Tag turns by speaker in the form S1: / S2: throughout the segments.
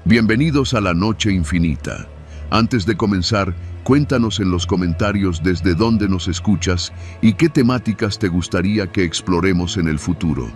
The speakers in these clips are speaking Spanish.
S1: Bienvenidos a la Noche Infinita. Antes de comenzar, cuéntanos en los comentarios desde dónde nos escuchas y qué temáticas te gustaría que exploremos en el futuro.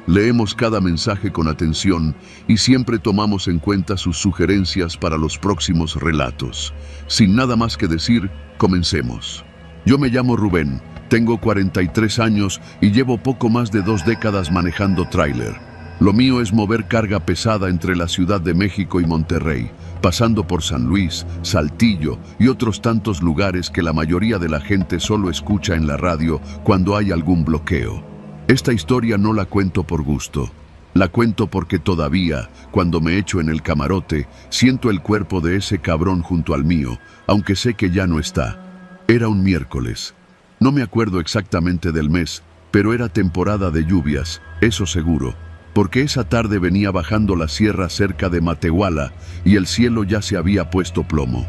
S1: Leemos cada mensaje con atención y siempre tomamos en cuenta sus sugerencias para los próximos relatos. Sin nada más que decir, comencemos. Yo me llamo Rubén, tengo 43 años y llevo poco más de 2 décadas manejando tráiler. Lo mío es mover carga pesada entre la Ciudad de México y Monterrey, pasando por San Luis, Saltillo y otros tantos lugares que la mayoría de la gente solo escucha en la radio cuando hay algún bloqueo. Esta historia no la cuento por gusto. La cuento porque todavía, cuando me echo en el camarote, siento el cuerpo de ese cabrón junto al mío, aunque sé que ya no está. Era un miércoles. No me acuerdo exactamente del mes, pero era temporada de lluvias, eso seguro, porque esa tarde venía bajando la sierra cerca de Matehuala y el cielo ya se había puesto plomo.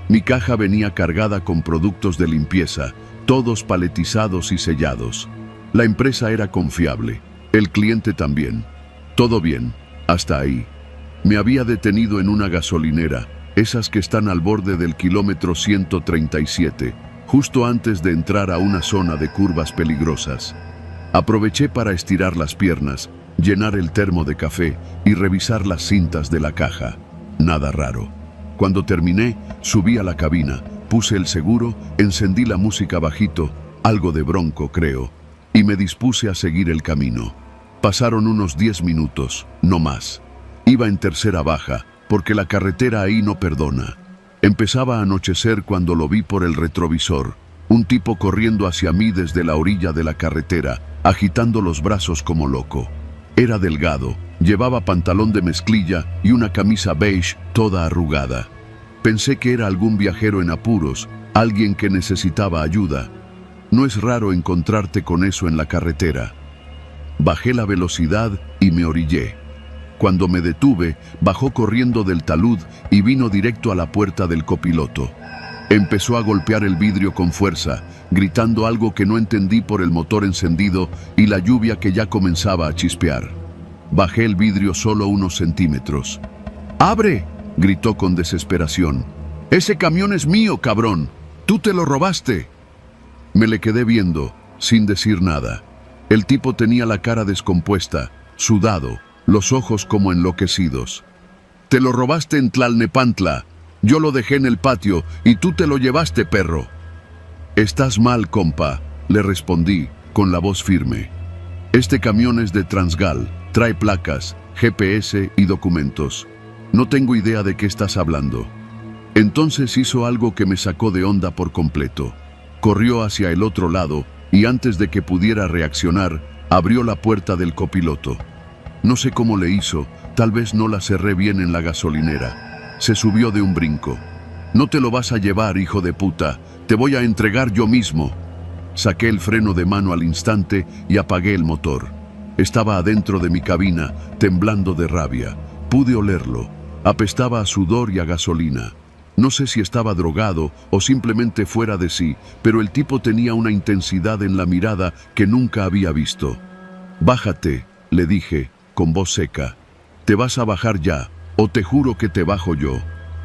S1: Mi caja venía cargada con productos de limpieza, todos paletizados y sellados. La empresa era confiable, el cliente también. Todo bien, hasta ahí. Me había detenido en una gasolinera, esas que están al borde del kilómetro 137, justo antes de entrar a una zona de curvas peligrosas. Aproveché para estirar las piernas, llenar el termo de café y revisar las cintas de la caja. Nada raro. Cuando terminé, subí a la cabina, puse el seguro, encendí la música bajito, algo de Bronco creo, y me dispuse a seguir el camino. Pasaron unos 10 minutos, no más. Iba en tercera baja, porque la carretera ahí no perdona. Empezaba a anochecer cuando lo vi por el retrovisor, un tipo corriendo hacia mí desde la orilla de la carretera, agitando los brazos como loco. Era delgado, llevaba pantalón de mezclilla y una camisa beige toda arrugada. Pensé que era algún viajero en apuros, alguien que necesitaba ayuda. No es raro encontrarte con eso en la carretera. Bajé la velocidad y me orillé. Cuando me detuve, bajó corriendo del talud y vino directo a la puerta del copiloto. Empezó a golpear el vidrio con fuerza, gritando algo que no entendí por el motor encendido y la lluvia que ya comenzaba a chispear. Bajé el vidrio solo unos centímetros. ¡Abre!, gritó con desesperación. ¡Ese camión es mío, cabrón! ¡Tú te lo robaste! Me le quedé viendo, sin decir nada. El tipo tenía la cara descompuesta, sudado, los ojos como enloquecidos. «Te lo robaste en Tlalnepantla. Yo lo dejé en el patio y tú te lo llevaste, perro». «Estás mal, compa», le respondí, con la voz firme. «Este camión es de Transgal, trae placas, GPS y documentos. No tengo idea de qué estás hablando». Entonces hizo algo que me sacó de onda por completo. Corrió hacia el otro lado y antes de que pudiera reaccionar, abrió la puerta del copiloto. No sé cómo le hizo, tal vez no la cerré bien en la gasolinera. Se subió de un brinco. «No te lo vas a llevar, hijo de puta. Te voy a entregar yo mismo». Saqué el freno de mano al instante y apagué el motor. Estaba adentro de mi cabina, temblando de rabia. Pude olerlo. Apestaba a sudor y a gasolina. No sé si estaba drogado o simplemente fuera de sí, pero el tipo tenía una intensidad en la mirada que nunca había visto. «Bájate», le dije, con voz seca. «Te vas a bajar ya, o te juro que te bajo yo».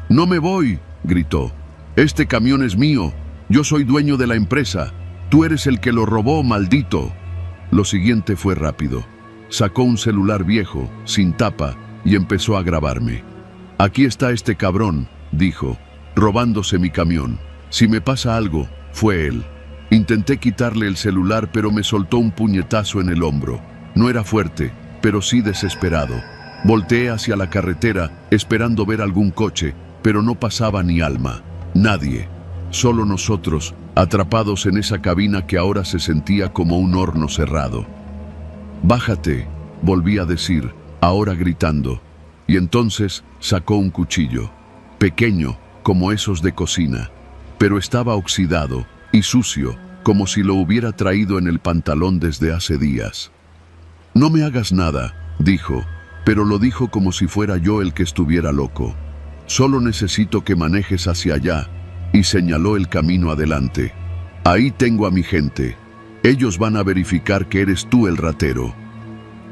S1: «No me voy», gritó. «Este camión es mío. Yo soy dueño de la empresa. Tú eres el que lo robó, maldito». Lo siguiente fue rápido. Sacó un celular viejo, sin tapa, y empezó a grabarme. «Aquí está este cabrón», dijo, «robándose mi camión. Si me pasa algo, fue él». Intenté quitarle el celular, pero me soltó un puñetazo en el hombro. No era fuerte, pero sí desesperado. Volteé hacia la carretera, esperando ver algún coche, pero no pasaba ni alma. Nadie. Solo nosotros, atrapados en esa cabina que ahora se sentía como un horno cerrado. «Bájate», volví a decir, ahora gritando. Y entonces sacó un cuchillo. Pequeño, como esos de cocina, pero estaba oxidado y sucio, como si lo hubiera traído en el pantalón desde hace días. «No me hagas nada», dijo, pero lo dijo como si fuera yo el que estuviera loco. «Solo necesito que manejes hacia allá», y señaló el camino adelante. «Ahí tengo a mi gente. Ellos van a verificar que eres tú el ratero».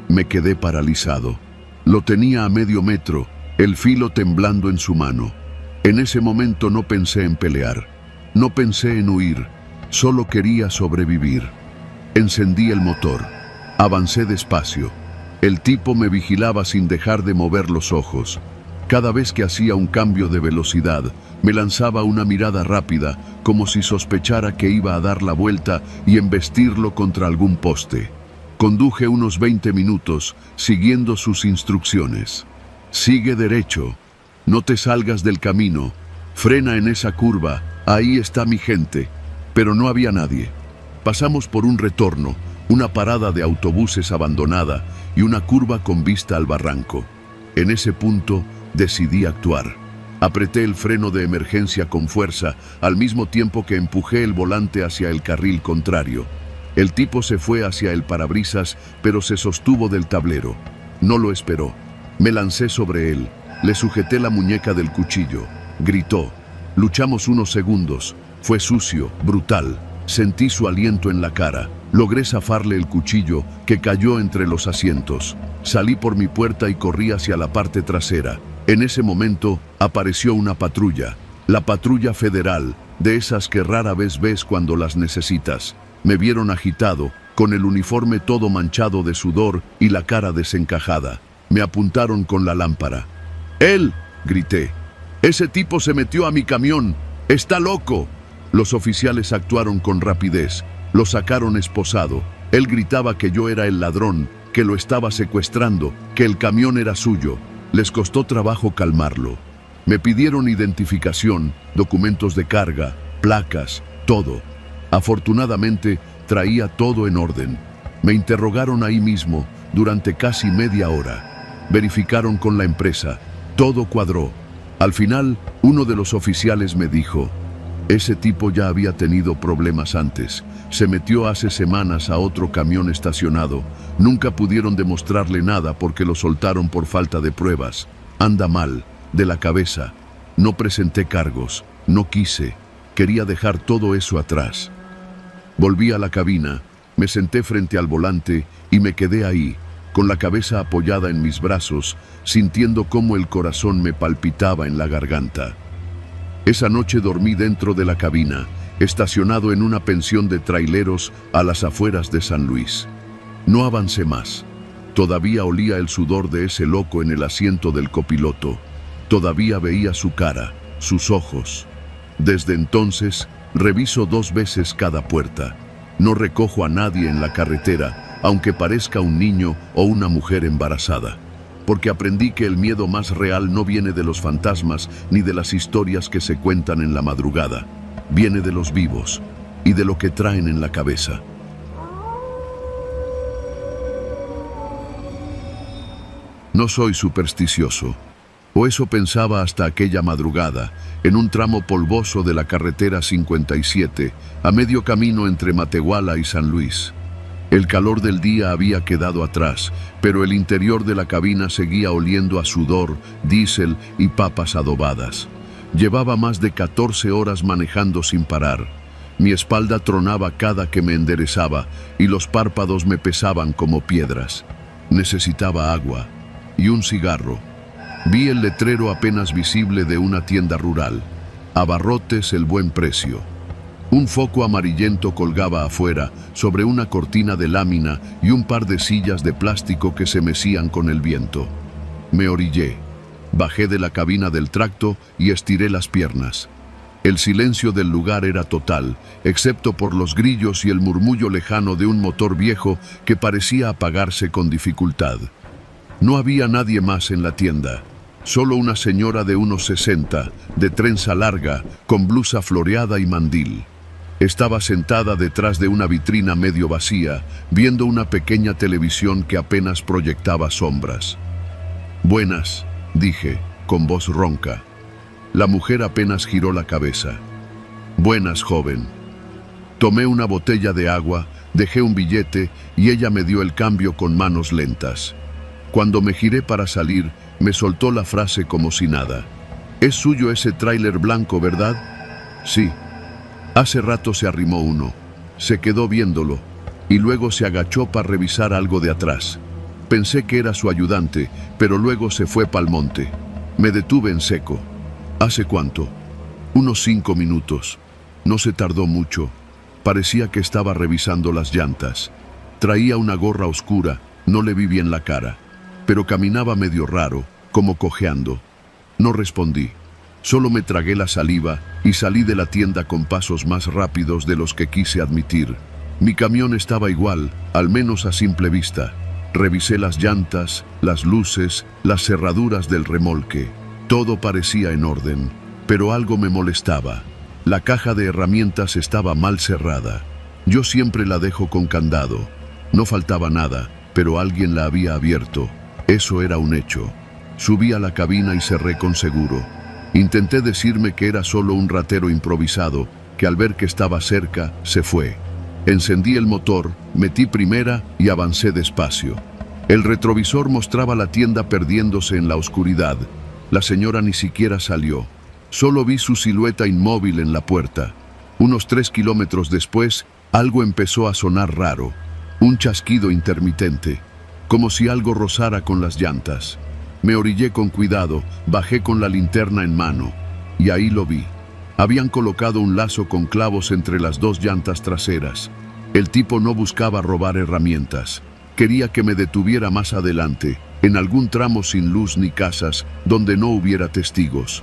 S1: Me quedé paralizado. Lo tenía a medio metro, el filo temblando en su mano. En ese momento no pensé en pelear, no pensé en huir, solo quería sobrevivir. Encendí el motor, avancé despacio. El tipo me vigilaba sin dejar de mover los ojos. Cada vez que hacía un cambio de velocidad, me lanzaba una mirada rápida, como si sospechara que iba a dar la vuelta y embestirlo contra algún poste. Conduje unos 20 minutos, siguiendo sus instrucciones. Sigue derecho, no te salgas del camino, frena en esa curva, ahí está mi gente. Pero no había nadie. Pasamos por un retorno, una parada de autobuses abandonada y una curva con vista al barranco. En ese punto decidí actuar. Apreté el freno de emergencia con fuerza, al mismo tiempo que empujé el volante hacia el carril contrario. El tipo se fue hacia el parabrisas, pero se sostuvo del tablero. No lo esperó. Me lancé sobre él, le sujeté la muñeca del cuchillo. Gritó. Luchamos unos segundos. Fue sucio, brutal. Sentí su aliento en la cara. Logré zafarle el cuchillo, que cayó entre los asientos. Salí por mi puerta y corrí hacia la parte trasera. En ese momento apareció una patrulla. La patrulla federal, de esas que rara vez ves cuando las necesitas. Me vieron agitado, con el uniforme todo manchado de sudor y la cara desencajada. Me apuntaron con la lámpara. ¡Él!, grité. ¡Ese tipo se metió a mi camión! ¡Está loco! Los oficiales actuaron con rapidez. Lo sacaron esposado. Él gritaba que yo era el ladrón, que lo estaba secuestrando, que el camión era suyo. Les costó trabajo calmarlo. Me pidieron identificación, documentos de carga, placas, todo. Afortunadamente, traía todo en orden. Me interrogaron ahí mismo durante casi media hora. Verificaron con la empresa. Todo cuadró. Al final, uno de los oficiales me dijo: ese tipo ya había tenido problemas antes. Se metió hace semanas a otro camión estacionado. Nunca pudieron demostrarle nada porque lo soltaron por falta de pruebas. Anda mal, de la cabeza. No presenté cargos, no quise. Quería dejar todo eso atrás. Volví a la cabina, me senté frente al volante y me quedé ahí, con la cabeza apoyada en mis brazos, sintiendo cómo el corazón me palpitaba en la garganta. Esa noche dormí dentro de la cabina, estacionado en una pensión de traileros a las afueras de San Luis. No avancé más. Todavía olía el sudor de ese loco en el asiento del copiloto. Todavía veía su cara, sus ojos. Desde entonces, reviso 2 veces cada puerta. No recojo a nadie en la carretera, aunque parezca un niño o una mujer embarazada. Porque aprendí que el miedo más real no viene de los fantasmas ni de las historias que se cuentan en la madrugada. Viene de los vivos y de lo que traen en la cabeza. No soy supersticioso, o eso pensaba hasta aquella madrugada, en un tramo polvoso de la carretera 57, a medio camino entre Matehuala y San Luis. El calor del día había quedado atrás, pero el interior de la cabina seguía oliendo a sudor, diésel y papas adobadas. Llevaba más de 14 horas manejando sin parar. Mi espalda tronaba cada que me enderezaba y los párpados me pesaban como piedras. Necesitaba agua y un cigarro. Vi el letrero apenas visible de una tienda rural. Abarrotes el buen precio. Un foco amarillento colgaba afuera, sobre una cortina de lámina y un par de sillas de plástico que se mecían con el viento. Me orillé. Bajé de la cabina del tracto y estiré las piernas. El silencio del lugar era total, excepto por los grillos y el murmullo lejano de un motor viejo que parecía apagarse con dificultad. No había nadie más en la tienda. Solo una señora de unos 60, de trenza larga, con blusa floreada y mandil. Estaba sentada detrás de una vitrina medio vacía, viendo una pequeña televisión que apenas proyectaba sombras. «Buenas», dije, con voz ronca. La mujer apenas giró la cabeza. «Buenas, joven». Tomé una botella de agua, dejé un billete y ella me dio el cambio con manos lentas. Cuando me giré para salir, me soltó la frase como si nada. «Es suyo ese tráiler blanco, ¿verdad?» «Sí». Hace rato se arrimó uno. Se quedó viéndolo y luego se agachó para revisar algo de atrás. Pensé que era su ayudante, pero luego se fue pa'l monte. Me detuve en seco. ¿Hace cuánto? Unos 5 minutos. No se tardó mucho. Parecía que estaba revisando las llantas. Traía una gorra oscura, no le vi bien la cara, pero caminaba medio raro, como cojeando. No respondí. Solo me tragué la saliva y salí de la tienda con pasos más rápidos de los que quise admitir. Mi camión estaba igual, al menos a simple vista. Revisé las llantas, las luces, las cerraduras del remolque. Todo parecía en orden, pero algo me molestaba. La caja de herramientas estaba mal cerrada. Yo siempre la dejo con candado. No faltaba nada, pero alguien la había abierto. Eso era un hecho. Subí a la cabina y cerré con seguro. Intenté decirme que era solo un ratero improvisado, que al ver que estaba cerca, se fue. Encendí el motor, metí primera y avancé despacio. El retrovisor mostraba la tienda perdiéndose en la oscuridad. La señora ni siquiera salió. Solo vi su silueta inmóvil en la puerta. Unos 3 kilómetros después, algo empezó a sonar raro. Un chasquido intermitente, como si algo rozara con las llantas. Me orillé con cuidado, bajé con la linterna en mano, y ahí lo vi. Habían colocado un lazo con clavos entre las 2 llantas traseras. El tipo no buscaba robar herramientas. Quería que me detuviera más adelante, en algún tramo sin luz ni casas, donde no hubiera testigos.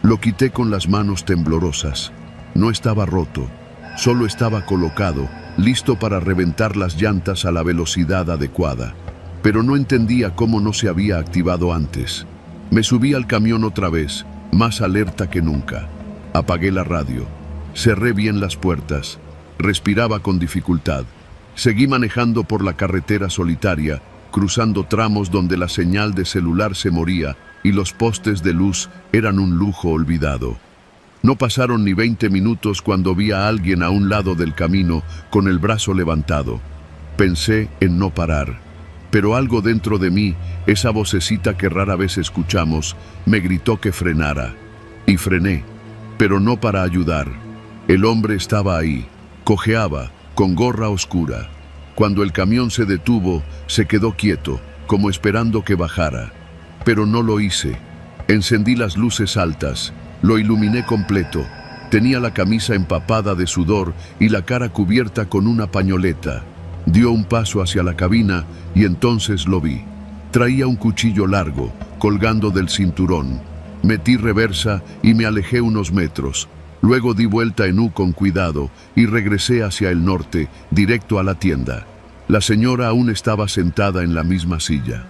S1: Lo quité con las manos temblorosas. No estaba roto, solo estaba colocado, listo para reventar las llantas a la velocidad adecuada. Pero no entendía cómo no se había activado antes. Me subí al camión otra vez, más alerta que nunca. Apagué la radio. Cerré bien las puertas. Respiraba con dificultad. Seguí manejando por la carretera solitaria, cruzando tramos donde la señal de celular se moría y los postes de luz eran un lujo olvidado. No pasaron ni 20 minutos cuando vi a alguien a un lado del camino con el brazo levantado. Pensé en no parar. Pero algo dentro de mí, esa vocecita que rara vez escuchamos, me gritó que frenara. Y frené, pero no para ayudar. El hombre estaba ahí, cojeaba, con gorra oscura. Cuando el camión se detuvo, se quedó quieto, como esperando que bajara. Pero no lo hice. Encendí las luces altas, lo iluminé completo. Tenía la camisa empapada de sudor y la cara cubierta con una pañoleta. Dio un paso hacia la cabina y entonces lo vi. Traía un cuchillo largo, colgando del cinturón. Metí reversa y me alejé unos metros. Luego di vuelta en U con cuidado y regresé hacia el norte, directo a la tienda. La señora aún estaba sentada en la misma silla.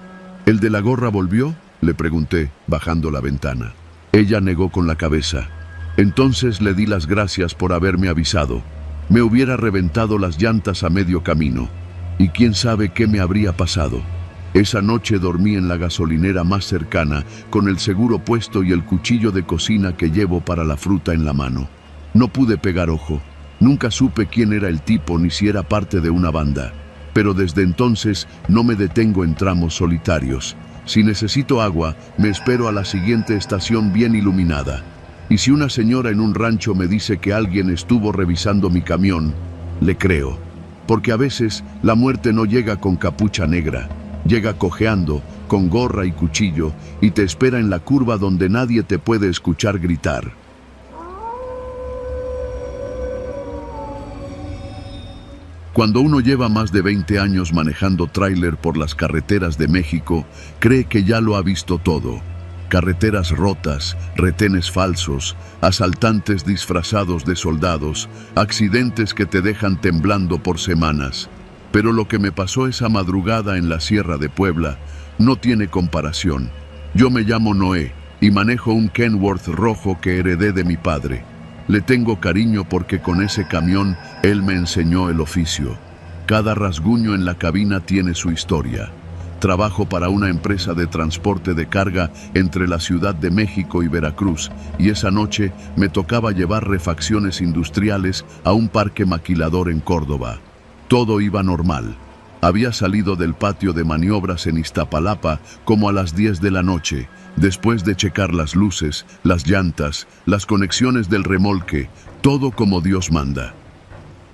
S1: ¿El de la gorra volvió?, le pregunté, bajando la ventana. Ella negó con la cabeza. Entonces le di las gracias por haberme avisado. Me hubiera reventado las llantas a medio camino. Y quién sabe qué me habría pasado. Esa noche dormí en la gasolinera más cercana, con el seguro puesto y el cuchillo de cocina que llevo para la fruta en la mano. No pude pegar ojo. Nunca supe quién era el tipo ni si era parte de una banda. Pero desde entonces no me detengo en tramos solitarios. Si necesito agua, me espero a la siguiente estación bien iluminada. Y si una señora en un rancho me dice que alguien estuvo revisando mi camión, le creo. Porque a veces la muerte no llega con capucha negra, llega cojeando, con gorra y cuchillo, y te espera en la curva donde nadie te puede escuchar gritar. Cuando uno lleva más de 20 años manejando tráiler por las carreteras de México, cree que ya lo ha visto todo. Carreteras rotas, retenes falsos, asaltantes disfrazados de soldados, accidentes que te dejan temblando por semanas. Pero lo que me pasó esa madrugada en la Sierra de Puebla no tiene comparación. Yo me llamo Noé y manejo un Kenworth rojo que heredé de mi padre. Le tengo cariño porque con ese camión él me enseñó el oficio. Cada rasguño en la cabina tiene su historia. Trabajo para una empresa de transporte de carga entre la Ciudad de México y Veracruz, y esa noche me tocaba llevar refacciones industriales a un parque maquilador en Córdoba. Todo iba normal. Había salido del patio de maniobras en Iztapalapa como a las 10 de la noche, después de checar las luces, las llantas, las conexiones del remolque, todo como Dios manda.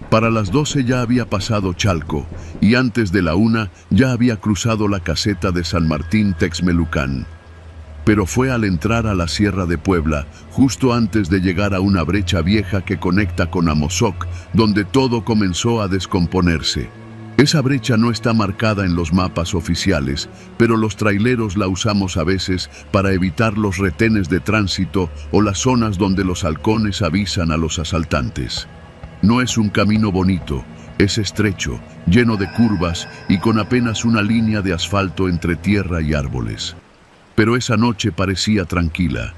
S1: Para las 12 ya había pasado Chalco, y antes de la 1 ya había cruzado la caseta de San Martín Texmelucan. pero fue al entrar a la Sierra de Puebla, justo antes de llegar a una brecha vieja que conecta con Amozoc, donde todo comenzó a descomponerse. Esa brecha no está marcada en los mapas oficiales, pero los traileros la usamos a veces para evitar los retenes de tránsito o las zonas donde los halcones avisan a los asaltantes. No es un camino bonito, es estrecho, lleno de curvas y con apenas una línea de asfalto entre tierra y árboles. Pero esa noche parecía tranquila.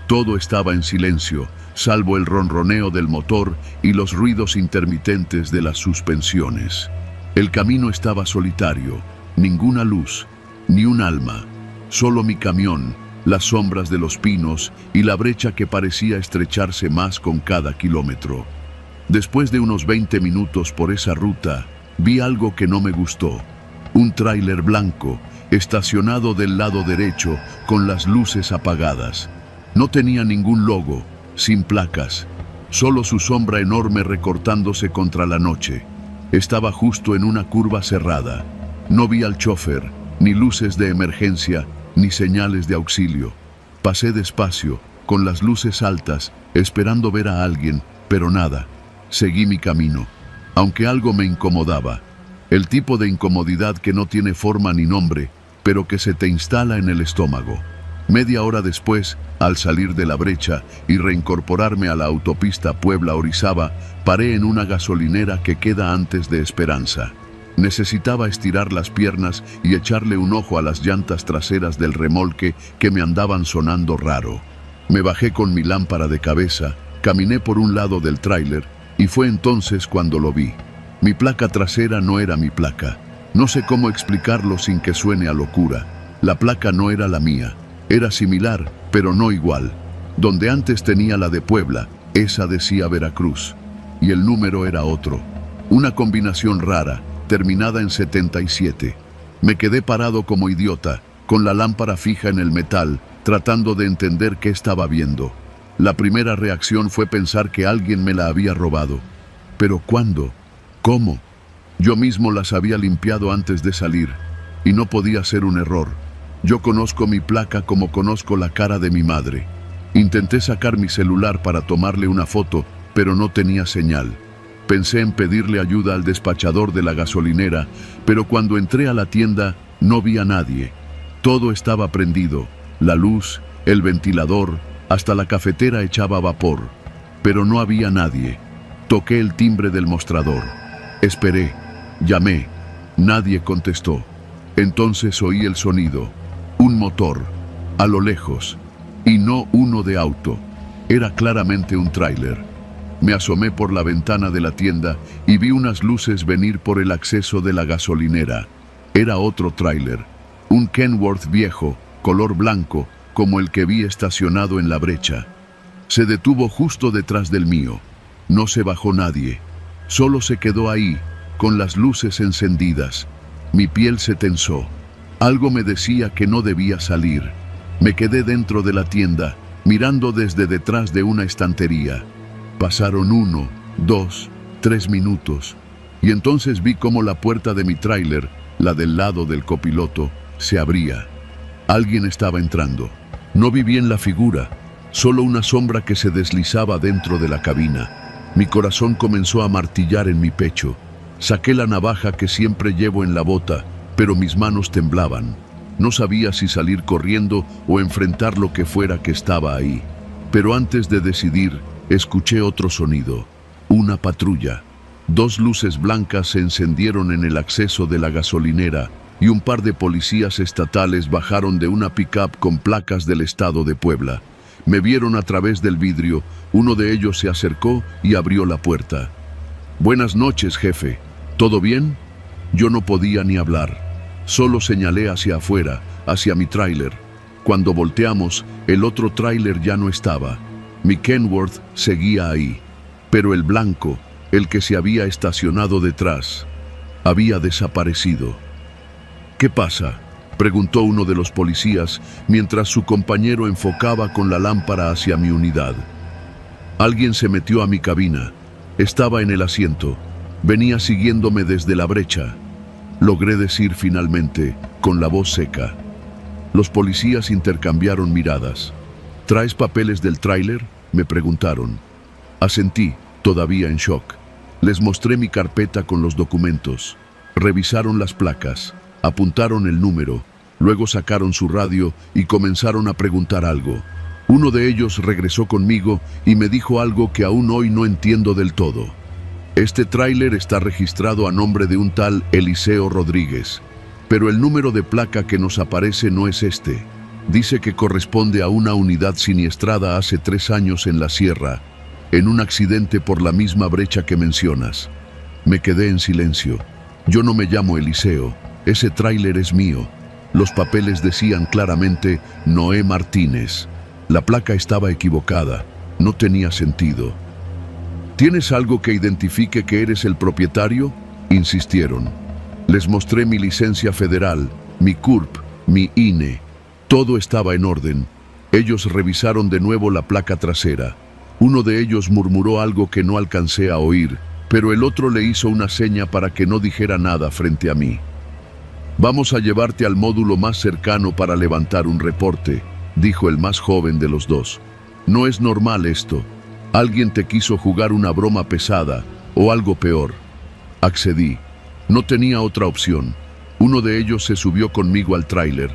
S1: Todo estaba en silencio, salvo el ronroneo del motor y los ruidos intermitentes de las suspensiones. El camino estaba solitario, ninguna luz, ni un alma, solo mi camión, las sombras de los pinos y la brecha que parecía estrecharse más con cada kilómetro. Después de unos 20 minutos por esa ruta, vi algo que no me gustó. Un tráiler blanco, estacionado del lado derecho, con las luces apagadas. No tenía ningún logo, sin placas, solo su sombra enorme recortándose contra la noche. Estaba justo en una curva cerrada. No vi al chofer, ni luces de emergencia, ni señales de auxilio. Pasé despacio, con las luces altas, esperando ver a alguien, pero nada. Seguí mi camino, aunque algo me incomodaba. El tipo de incomodidad que no tiene forma ni nombre, pero que se te instala en el estómago. Media hora después, al salir de la brecha y reincorporarme a la autopista Puebla-Orizaba, paré en una gasolinera que queda antes de Esperanza. Necesitaba estirar las piernas y echarle un ojo a las llantas traseras del remolque que me andaban sonando raro. Me bajé con mi lámpara de cabeza, caminé por un lado del tráiler y fue entonces cuando lo vi. Mi placa trasera no era mi placa. No sé cómo explicarlo sin que suene a locura. La placa no era la mía. Era similar, pero no igual. Donde antes tenía la de Puebla, esa decía Veracruz. Y el número era otro. Una combinación rara, terminada en 77. Me quedé parado como idiota, con la lámpara fija en el metal, tratando de entender qué estaba viendo. La primera reacción fue pensar que alguien me la había robado. ¿Pero cuándo? ¿Cómo? Yo mismo las había limpiado antes de salir, y no podía ser un error. Yo conozco mi placa como conozco la cara de mi madre. Intenté sacar mi celular para tomarle una foto, pero no tenía señal. Pensé en pedirle ayuda al despachador de la gasolinera, pero cuando entré a la tienda no vi a nadie. Todo estaba prendido, la luz, el ventilador, hasta la cafetera echaba vapor, pero no había nadie. Toqué el timbre del mostrador. Esperé, llamé, nadie contestó. Entonces oí el sonido. Un motor, a lo lejos, y no uno de auto. Era claramente un tráiler. Me asomé por la ventana de la tienda y vi unas luces venir por el acceso de la gasolinera. Era otro tráiler, un Kenworth viejo, color blanco, como el que vi estacionado en la brecha. Se detuvo justo detrás del mío. No se bajó nadie. Solo se quedó ahí, con las luces encendidas. Mi piel se tensó. Algo me decía que no debía salir. Me quedé dentro de la tienda, mirando desde detrás de una estantería. Pasaron 1, 2, 3 minutos, y entonces vi cómo la puerta de mi tráiler, la del lado del copiloto, se abría. Alguien estaba entrando. No vi bien la figura, solo una sombra que se deslizaba dentro de la cabina. Mi corazón comenzó a martillar en mi pecho. Saqué la navaja que siempre llevo en la bota, pero mis manos temblaban. No sabía si salir corriendo o enfrentar lo que fuera que estaba ahí. Pero antes de decidir, escuché otro sonido. Una patrulla. 2 luces blancas se encendieron en el acceso de la gasolinera y un par de policías estatales bajaron de una pick-up con placas del estado de Puebla. Me vieron a través del vidrio. Uno de ellos se acercó y abrió la puerta. «Buenas noches, jefe. ¿Todo bien?» Yo no podía ni hablar. Solo señalé hacia afuera, hacia mi tráiler. Cuando volteamos, el otro tráiler ya no estaba. Mi Kenworth seguía ahí, pero el blanco, el que se había estacionado detrás, había desaparecido. «¿Qué pasa?», preguntó uno de los policías mientras su compañero enfocaba con la lámpara hacia mi unidad. «Alguien se metió a mi cabina. Estaba en el asiento. Venía siguiéndome desde la brecha», logré decir finalmente, con la voz seca. Los policías intercambiaron miradas. ¿Traes papeles del tráiler?, me preguntaron. Asentí, todavía en shock. Les mostré mi carpeta con los documentos. Revisaron las placas, apuntaron el número, luego sacaron su radio y comenzaron a preguntar algo. Uno de ellos regresó conmigo y me dijo algo que aún hoy no entiendo del todo. Este tráiler está registrado a nombre de un tal Eliseo Rodríguez, pero el número de placa que nos aparece no es este. Dice que corresponde a una unidad siniestrada hace 3 años en la sierra, en un accidente por la misma brecha que mencionas. Me quedé en silencio. Yo no me llamo Eliseo, ese tráiler es mío. Los papeles decían claramente Noé Martínez. La placa estaba equivocada, no tenía sentido. ¿Tienes algo que identifique que eres el propietario?, insistieron. Les mostré mi licencia federal, mi CURP, mi INE. Todo estaba en orden. Ellos revisaron de nuevo la placa trasera. Uno de ellos murmuró algo que no alcancé a oír, pero el otro le hizo una seña para que no dijera nada frente a mí. Vamos a llevarte al módulo más cercano para levantar un reporte, dijo el más joven de los dos. No es normal esto. Alguien te quiso jugar una broma pesada o algo peor. Accedí. No tenía otra opción. Uno de ellos se subió conmigo al tráiler.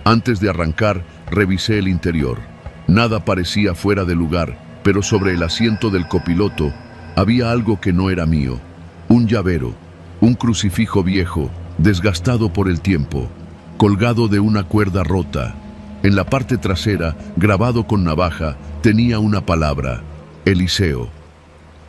S1: Antes de arrancar, revisé el interior. Nada parecía fuera de lugar, pero sobre el asiento del copiloto había algo que no era mío. Un llavero, un crucifijo viejo, desgastado por el tiempo, colgado de una cuerda rota. En la parte trasera, grabado con navaja, tenía una palabra: Eliseo.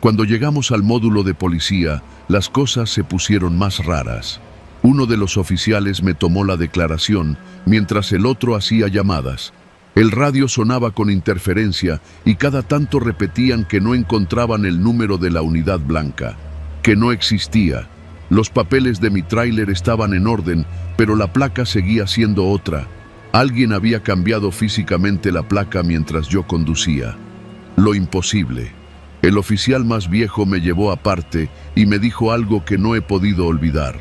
S1: Cuando llegamos al módulo de policía, las cosas se pusieron más raras. Uno de los oficiales me tomó la declaración, mientras el otro hacía llamadas. El radio sonaba con interferencia y cada tanto repetían que no encontraban el número de la unidad blanca, que no existía. Los papeles de mi tráiler estaban en orden, pero la placa seguía siendo otra. Alguien había cambiado físicamente la placa mientras yo conducía. Lo imposible. El oficial más viejo me llevó aparte y me dijo algo que no he podido olvidar.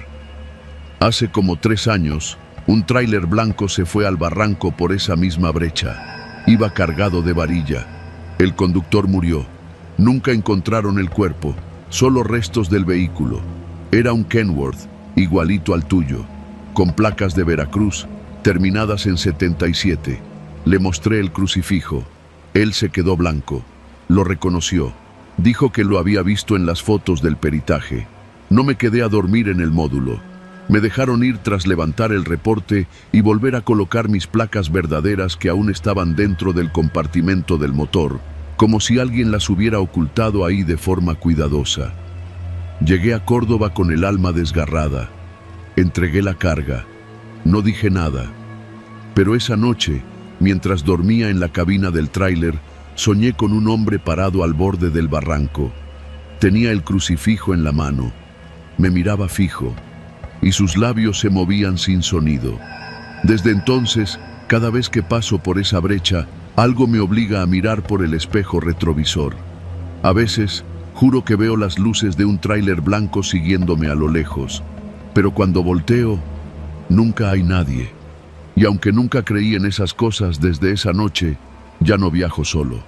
S1: Hace como 3 años, un tráiler blanco se fue al barranco por esa misma brecha. Iba cargado de varilla. El conductor murió. Nunca encontraron el cuerpo, solo restos del vehículo. Era un Kenworth, igualito al tuyo, con placas de Veracruz, terminadas en 77. Le mostré el crucifijo. Él se quedó blanco. Lo reconoció. Dijo que lo había visto en las fotos del peritaje. No me quedé a dormir en el módulo. Me dejaron ir tras levantar el reporte y volver a colocar mis placas verdaderas que aún estaban dentro del compartimento del motor, como si alguien las hubiera ocultado ahí de forma cuidadosa. Llegué a Córdoba con el alma desgarrada. Entregué la carga. No dije nada. Pero esa noche, mientras dormía en la cabina del tráiler, soñé con un hombre parado al borde del barranco. Tenía el crucifijo en la mano. Me miraba fijo, y sus labios se movían sin sonido. Desde entonces, cada vez que paso por esa brecha, algo me obliga a mirar por el espejo retrovisor. A veces, juro que veo las luces de un tráiler blanco siguiéndome a lo lejos, pero cuando volteo, nunca hay nadie. Y aunque nunca creí en esas cosas desde esa noche, ya no viajo solo.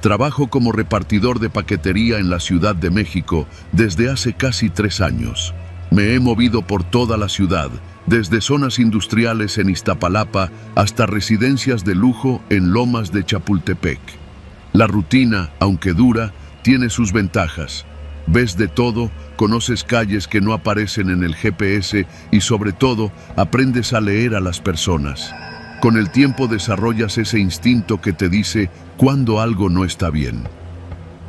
S1: Trabajo como repartidor de paquetería en la Ciudad de México desde hace casi 3 años. Me he movido por toda la ciudad, desde zonas industriales en Iztapalapa hasta residencias de lujo en Lomas de Chapultepec. La rutina, aunque dura, tiene sus ventajas. Ves de todo, conoces calles que no aparecen en el GPS y sobre todo, aprendes a leer a las personas. Con el tiempo desarrollas ese instinto que te dice cuando algo no está bien.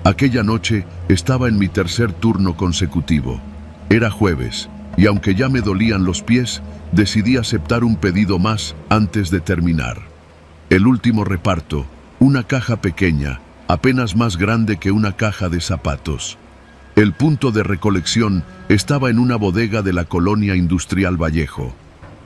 S1: Aquella noche estaba en mi 3er turno consecutivo. Era jueves, y aunque ya me dolían los pies, decidí aceptar un pedido más antes de terminar. El último reparto, una caja pequeña, apenas más grande que una caja de zapatos. El punto de recolección estaba en una bodega de la colonia industrial Vallejo.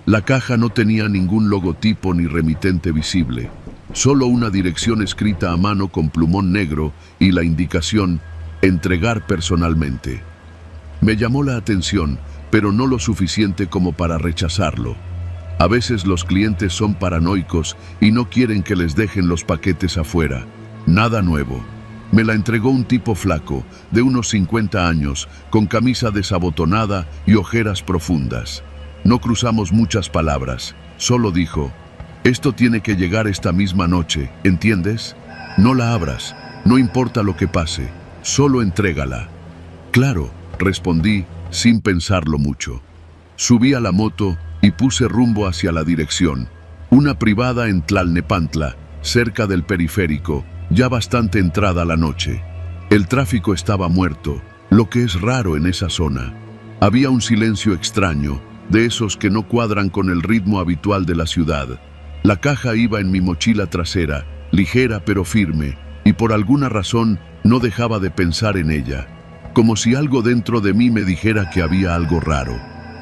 S1: La caja no tenía ningún logotipo ni remitente visible, solo una dirección escrita a mano con plumón negro y la indicación: entregar personalmente. Me llamó la atención pero no lo suficiente como para rechazarlo. A veces los clientes son paranoicos y no quieren que les dejen los paquetes afuera. Nada nuevo. Me la entregó un tipo flaco, de unos 50 años, con camisa desabotonada y ojeras profundas. No cruzamos muchas palabras, solo dijo: «Esto tiene que llegar esta misma noche, ¿entiendes? No la abras, no importa lo que pase, solo entrégala». «Claro», respondí, sin pensarlo mucho. Subí a la moto y puse rumbo hacia la dirección, una privada en Tlalnepantla, cerca del periférico, ya bastante entrada la noche. El tráfico estaba muerto, lo que es raro en esa zona. Había un silencio extraño, de esos que no cuadran con el ritmo habitual de la ciudad. La caja iba en mi mochila trasera, ligera pero firme, y por alguna razón no dejaba de pensar en ella, como si algo dentro de mí me dijera que había algo raro,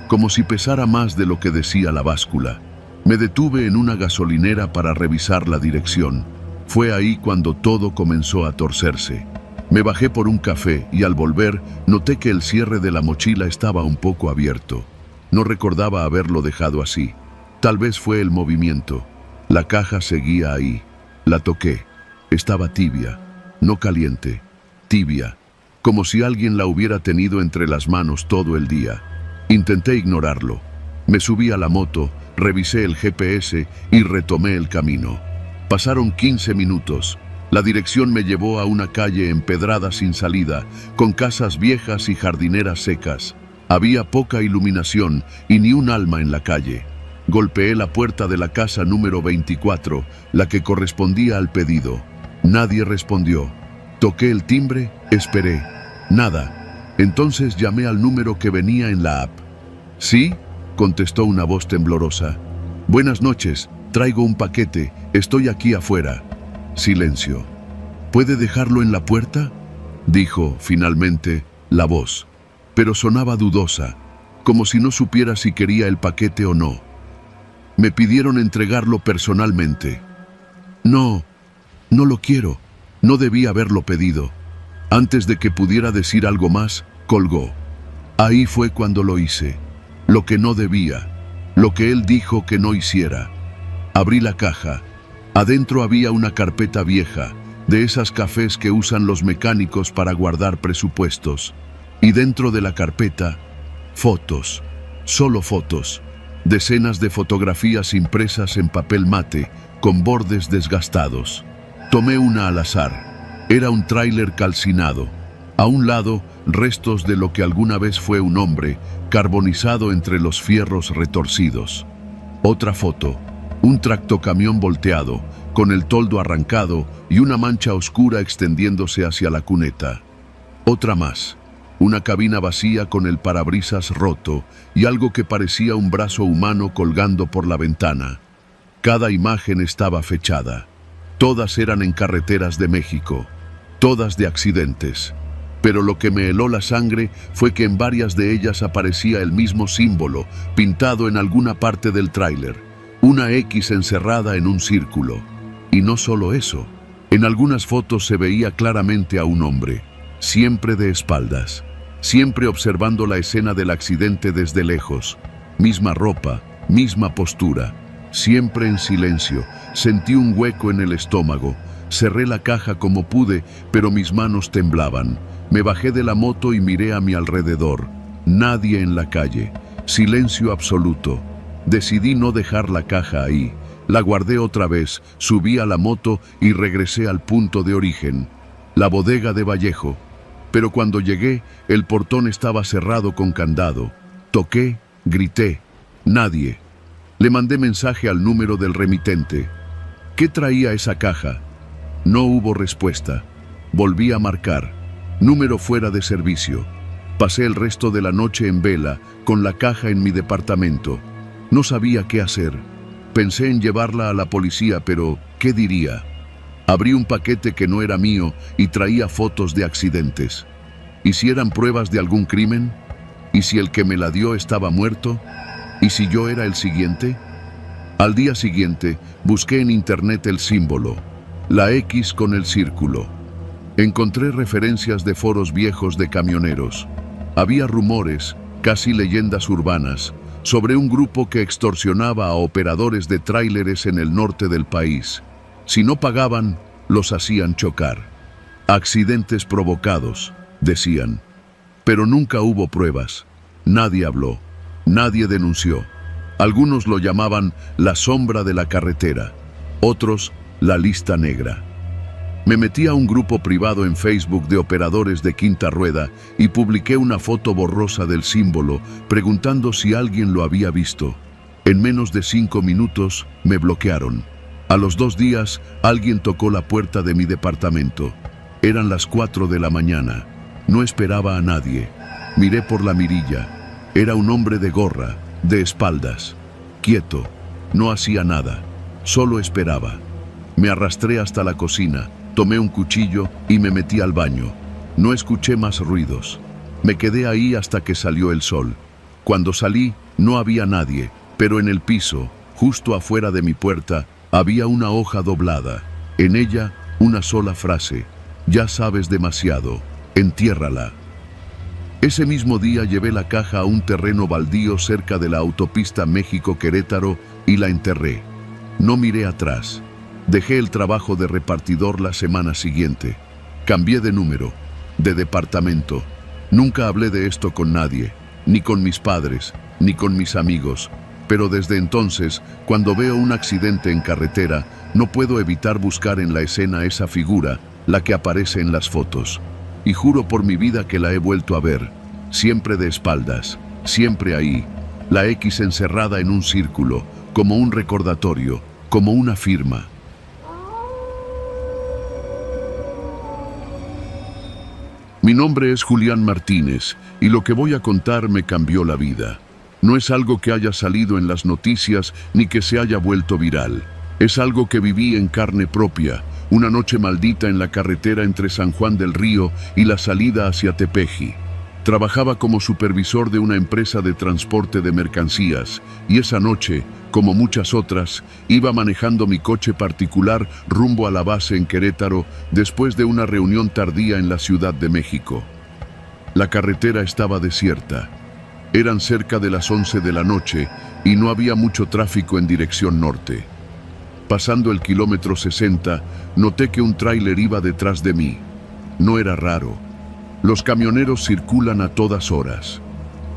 S1: como si pesara más de lo que decía la báscula. Me detuve en una gasolinera para revisar la dirección. Fue ahí cuando todo comenzó a torcerse. Me bajé por un café y al volver noté que el cierre de la mochila estaba un poco abierto. No recordaba haberlo dejado así. Tal vez fue el movimiento. La caja seguía ahí. La toqué. Estaba tibia, no caliente, tibia, como si alguien la hubiera tenido entre las manos todo el día. Intenté ignorarlo. Me subí a la moto, revisé el GPS y retomé el camino. Pasaron 15 minutos. La dirección me llevó a una calle empedrada sin salida, con casas viejas y jardineras secas. Había poca iluminación y ni un alma en la calle. Golpeé la puerta de la casa número 24, la que correspondía al pedido. Nadie respondió. Toqué el timbre, esperé. Nada. Entonces llamé al número que venía en la app. «¿Sí?», contestó una voz temblorosa. «Buenas noches, traigo un paquete, estoy aquí afuera». Silencio. «¿Puede dejarlo en la puerta?», dijo, finalmente, la voz. Pero sonaba dudosa, como si no supiera si quería el paquete o no. Me pidieron entregarlo personalmente. «No, no lo quiero, no debí haberlo pedido». Antes de que pudiera decir algo más, colgó. Ahí fue cuando lo hice. Lo que no debía, lo que él dijo que no hiciera. Abrí la caja. Adentro había una carpeta vieja, de esas cafés que usan los mecánicos para guardar presupuestos. Y dentro de la carpeta, fotos, solo fotos, decenas de fotografías impresas en papel mate, con bordes desgastados. Tomé una al azar. Era un tráiler calcinado. A un lado, restos de lo que alguna vez fue un hombre, carbonizado entre los fierros retorcidos. Otra foto, un tractocamión volteado, con el toldo arrancado y una mancha oscura extendiéndose hacia la cuneta. Otra más, una cabina vacía con el parabrisas roto y algo que parecía un brazo humano colgando por la ventana. Cada imagen estaba fechada. Todas eran en carreteras de México, todas de accidentes. Pero lo que me heló la sangre fue que en varias de ellas aparecía el mismo símbolo, pintado en alguna parte del tráiler, una X encerrada en un círculo. Y no solo eso, en algunas fotos se veía claramente a un hombre, siempre de espaldas, siempre observando la escena del accidente desde lejos, misma ropa, misma postura, siempre en silencio. Sentí un hueco en el estómago, cerré la caja como pude, pero mis manos temblaban. Me bajé de la moto y miré a mi alrededor. Nadie en la calle. Silencio absoluto. Decidí no dejar la caja ahí. La guardé otra vez, subí a la moto y regresé al punto de origen, la bodega de Vallejo. Pero cuando llegué, el portón estaba cerrado con candado. Toqué, grité. Nadie. Le mandé mensaje al número del remitente. ¿Qué traía esa caja? No hubo respuesta. Volví a marcar. Número fuera de servicio. Pasé el resto de la noche en vela, con la caja en mi departamento. No sabía qué hacer. Pensé en llevarla a la policía, pero ¿qué diría? Abrí un paquete que no era mío y traía fotos de accidentes. ¿Y si eran pruebas de algún crimen? ¿Y si el que me la dio estaba muerto? ¿Y si yo era el siguiente? Al día siguiente, busqué en internet el símbolo, la X con el círculo. Encontré referencias de foros viejos de camioneros. Había rumores, casi leyendas urbanas, sobre un grupo que extorsionaba a operadores de tráileres en el norte del país. Si no pagaban, los hacían chocar. Accidentes provocados, decían. Pero nunca hubo pruebas. Nadie habló. Nadie denunció. Algunos lo llamaban la sombra de la carretera. Otros, la lista negra. Me metí a un grupo privado en Facebook de operadores de quinta rueda y publiqué una foto borrosa del símbolo preguntando si alguien lo había visto. En menos de 5 minutos me bloquearon. A los 2 días alguien tocó la puerta de mi departamento. Eran las 4 de la mañana. No esperaba a nadie. Miré por la mirilla. Era un hombre de gorra, de espaldas. Quieto. No hacía nada. Solo esperaba. Me arrastré hasta la cocina. Tomé un cuchillo y me metí al baño. No escuché más ruidos. Me quedé ahí hasta que salió el sol. Cuando salí, no había nadie, pero en el piso, justo afuera de mi puerta, había una hoja doblada. En ella, una sola frase: ya sabes demasiado, entiérrala. Ese mismo día llevé la caja a un terreno baldío cerca de la autopista México-Querétaro y la enterré. No miré atrás. Dejé el trabajo de repartidor la semana siguiente. Cambié de número, de departamento. Nunca hablé de esto con nadie, ni con mis padres, ni con mis amigos. Pero desde entonces, cuando veo un accidente en carretera, no puedo evitar buscar en la escena esa figura, la que aparece en las fotos. Y juro por mi vida que la he vuelto a ver, siempre de espaldas, siempre ahí. La X encerrada en un círculo, como un recordatorio, como una firma. Mi nombre es Julián Martínez y lo que voy a contar me cambió la vida. No es algo que haya salido en las noticias ni que se haya vuelto viral. Es algo que viví en carne propia, una noche maldita en la carretera entre San Juan del Río y la salida hacia Tepeji. Trabajaba como supervisor de una empresa de transporte de mercancías y esa noche, como muchas otras, iba manejando mi coche particular rumbo a la base en Querétaro después de una reunión tardía en la Ciudad de México. La carretera estaba desierta. Eran cerca de las 11 de la noche y no había mucho tráfico en dirección norte. Pasando el kilómetro 60, noté que un tráiler iba detrás de mí. No era raro. Los camioneros circulan a todas horas.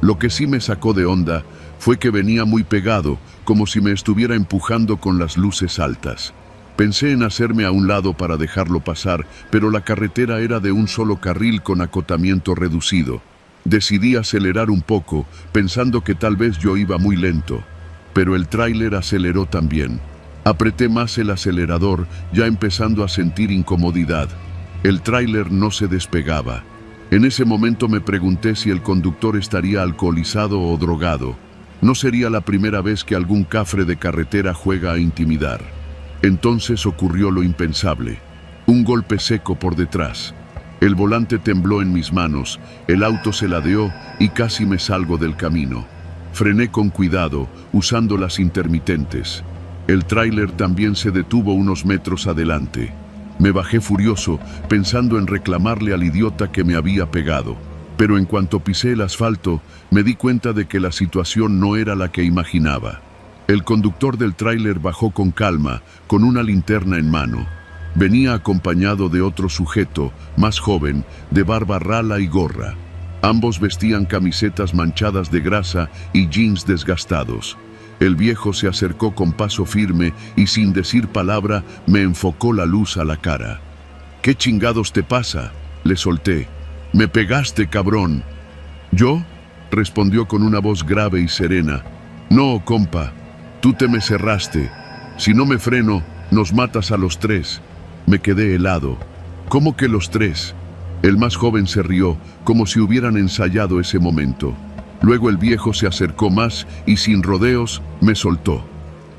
S1: Lo que sí me sacó de onda fue que venía muy pegado, como si me estuviera empujando con las luces altas. Pensé en hacerme a un lado para dejarlo pasar, pero la carretera era de un solo carril con acotamiento reducido. Decidí acelerar un poco, pensando que tal vez yo iba muy lento. Pero el tráiler aceleró también. Apreté más el acelerador, ya empezando a sentir incomodidad. El tráiler no se despegaba. En ese momento me pregunté si el conductor estaría alcoholizado o drogado. No sería la primera vez que algún cafre de carretera juega a intimidar. Entonces ocurrió lo impensable. Un golpe seco por detrás. El volante tembló en mis manos, el auto se ladeó y casi me salgo del camino. Frené con cuidado, usando las intermitentes. El tráiler también se detuvo unos metros adelante. Me bajé furioso, pensando en reclamarle al idiota que me había pegado. Pero en cuanto pisé el asfalto, me di cuenta de que la situación no era la que imaginaba. El conductor del tráiler bajó con calma, con una linterna en mano. Venía acompañado de otro sujeto, más joven, de barba rala y gorra. Ambos vestían camisetas manchadas de grasa y jeans desgastados. El viejo se acercó con paso firme y sin decir palabra me enfocó la luz a la cara. ¿Qué chingados te pasa?, le solté. «Me pegaste, cabrón». «¿Yo?», respondió con una voz grave y serena. «No, compa, tú te me cerraste. Si no me freno, nos matas a los 3». Me quedé helado. «¿Cómo que los 3?». El más joven se rió, como si hubieran ensayado ese momento. Luego el viejo se acercó más y sin rodeos me soltó.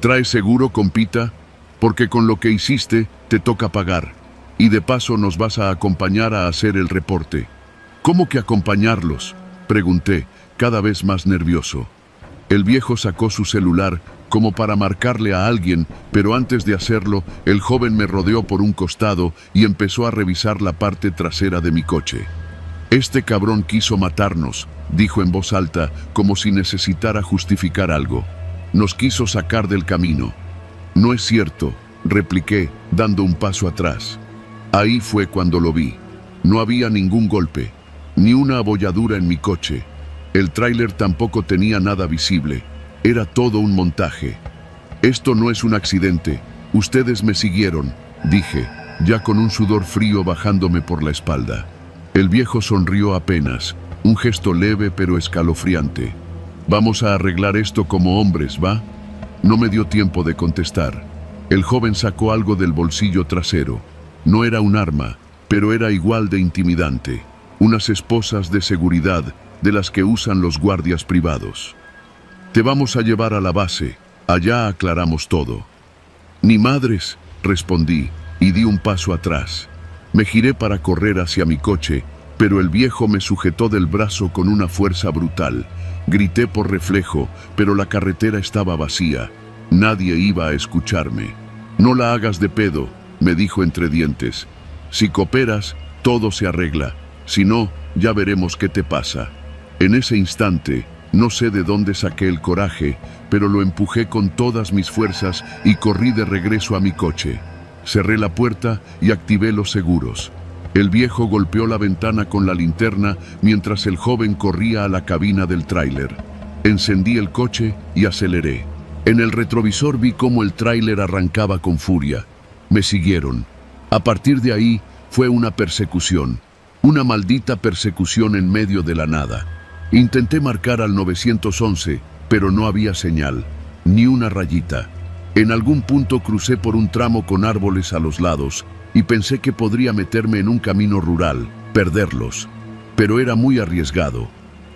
S1: «¿Traes seguro, compita? Porque con lo que hiciste te toca pagar. Y de paso nos vas a acompañar a hacer el reporte». «¿Cómo que acompañarlos?», pregunté, cada vez más nervioso. El viejo sacó su celular como para marcarle a alguien, pero antes de hacerlo, el joven me rodeó por un costado y empezó a revisar la parte trasera de mi coche. Este cabrón quiso matarnos, dijo en voz alta, como si necesitara justificar algo. Nos quiso sacar del camino. No es cierto, repliqué, dando un paso atrás. Ahí fue cuando lo vi. No había ningún golpe, ni una abolladura en mi coche. El tráiler tampoco tenía nada visible. Era todo un montaje. Esto no es un accidente. Ustedes me siguieron, dije, ya con un sudor frío bajándome por la espalda. El viejo sonrió apenas, un gesto leve pero escalofriante. Vamos a arreglar esto como hombres, ¿va? No me dio tiempo de contestar. El joven sacó algo del bolsillo trasero. No era un arma, pero era igual de intimidante. Unas esposas de seguridad de las que usan los guardias privados. Te vamos a llevar a la base, allá aclaramos todo. Ni madres, respondí, y di un paso atrás. Me giré para correr hacia mi coche, pero el viejo me sujetó del brazo con una fuerza brutal. Grité por reflejo, pero la carretera estaba vacía. Nadie iba a escucharme. No la hagas de pedo, me dijo entre dientes. Si cooperas, todo se arregla. Si no, ya veremos qué te pasa. En ese instante, no sé de dónde saqué el coraje, pero lo empujé con todas mis fuerzas y corrí de regreso a mi coche. Cerré la puerta y activé los seguros. El viejo golpeó la ventana con la linterna mientras el joven corría a la cabina del tráiler. Encendí el coche y aceleré. En el retrovisor vi cómo el tráiler arrancaba con furia. Me siguieron. A partir de ahí fue una persecución. Una maldita persecución en medio de la nada. Intenté marcar al 911, pero no había señal, ni una rayita. En algún punto crucé por un tramo con árboles a los lados y pensé que podría meterme en un camino rural, perderlos. Pero era muy arriesgado.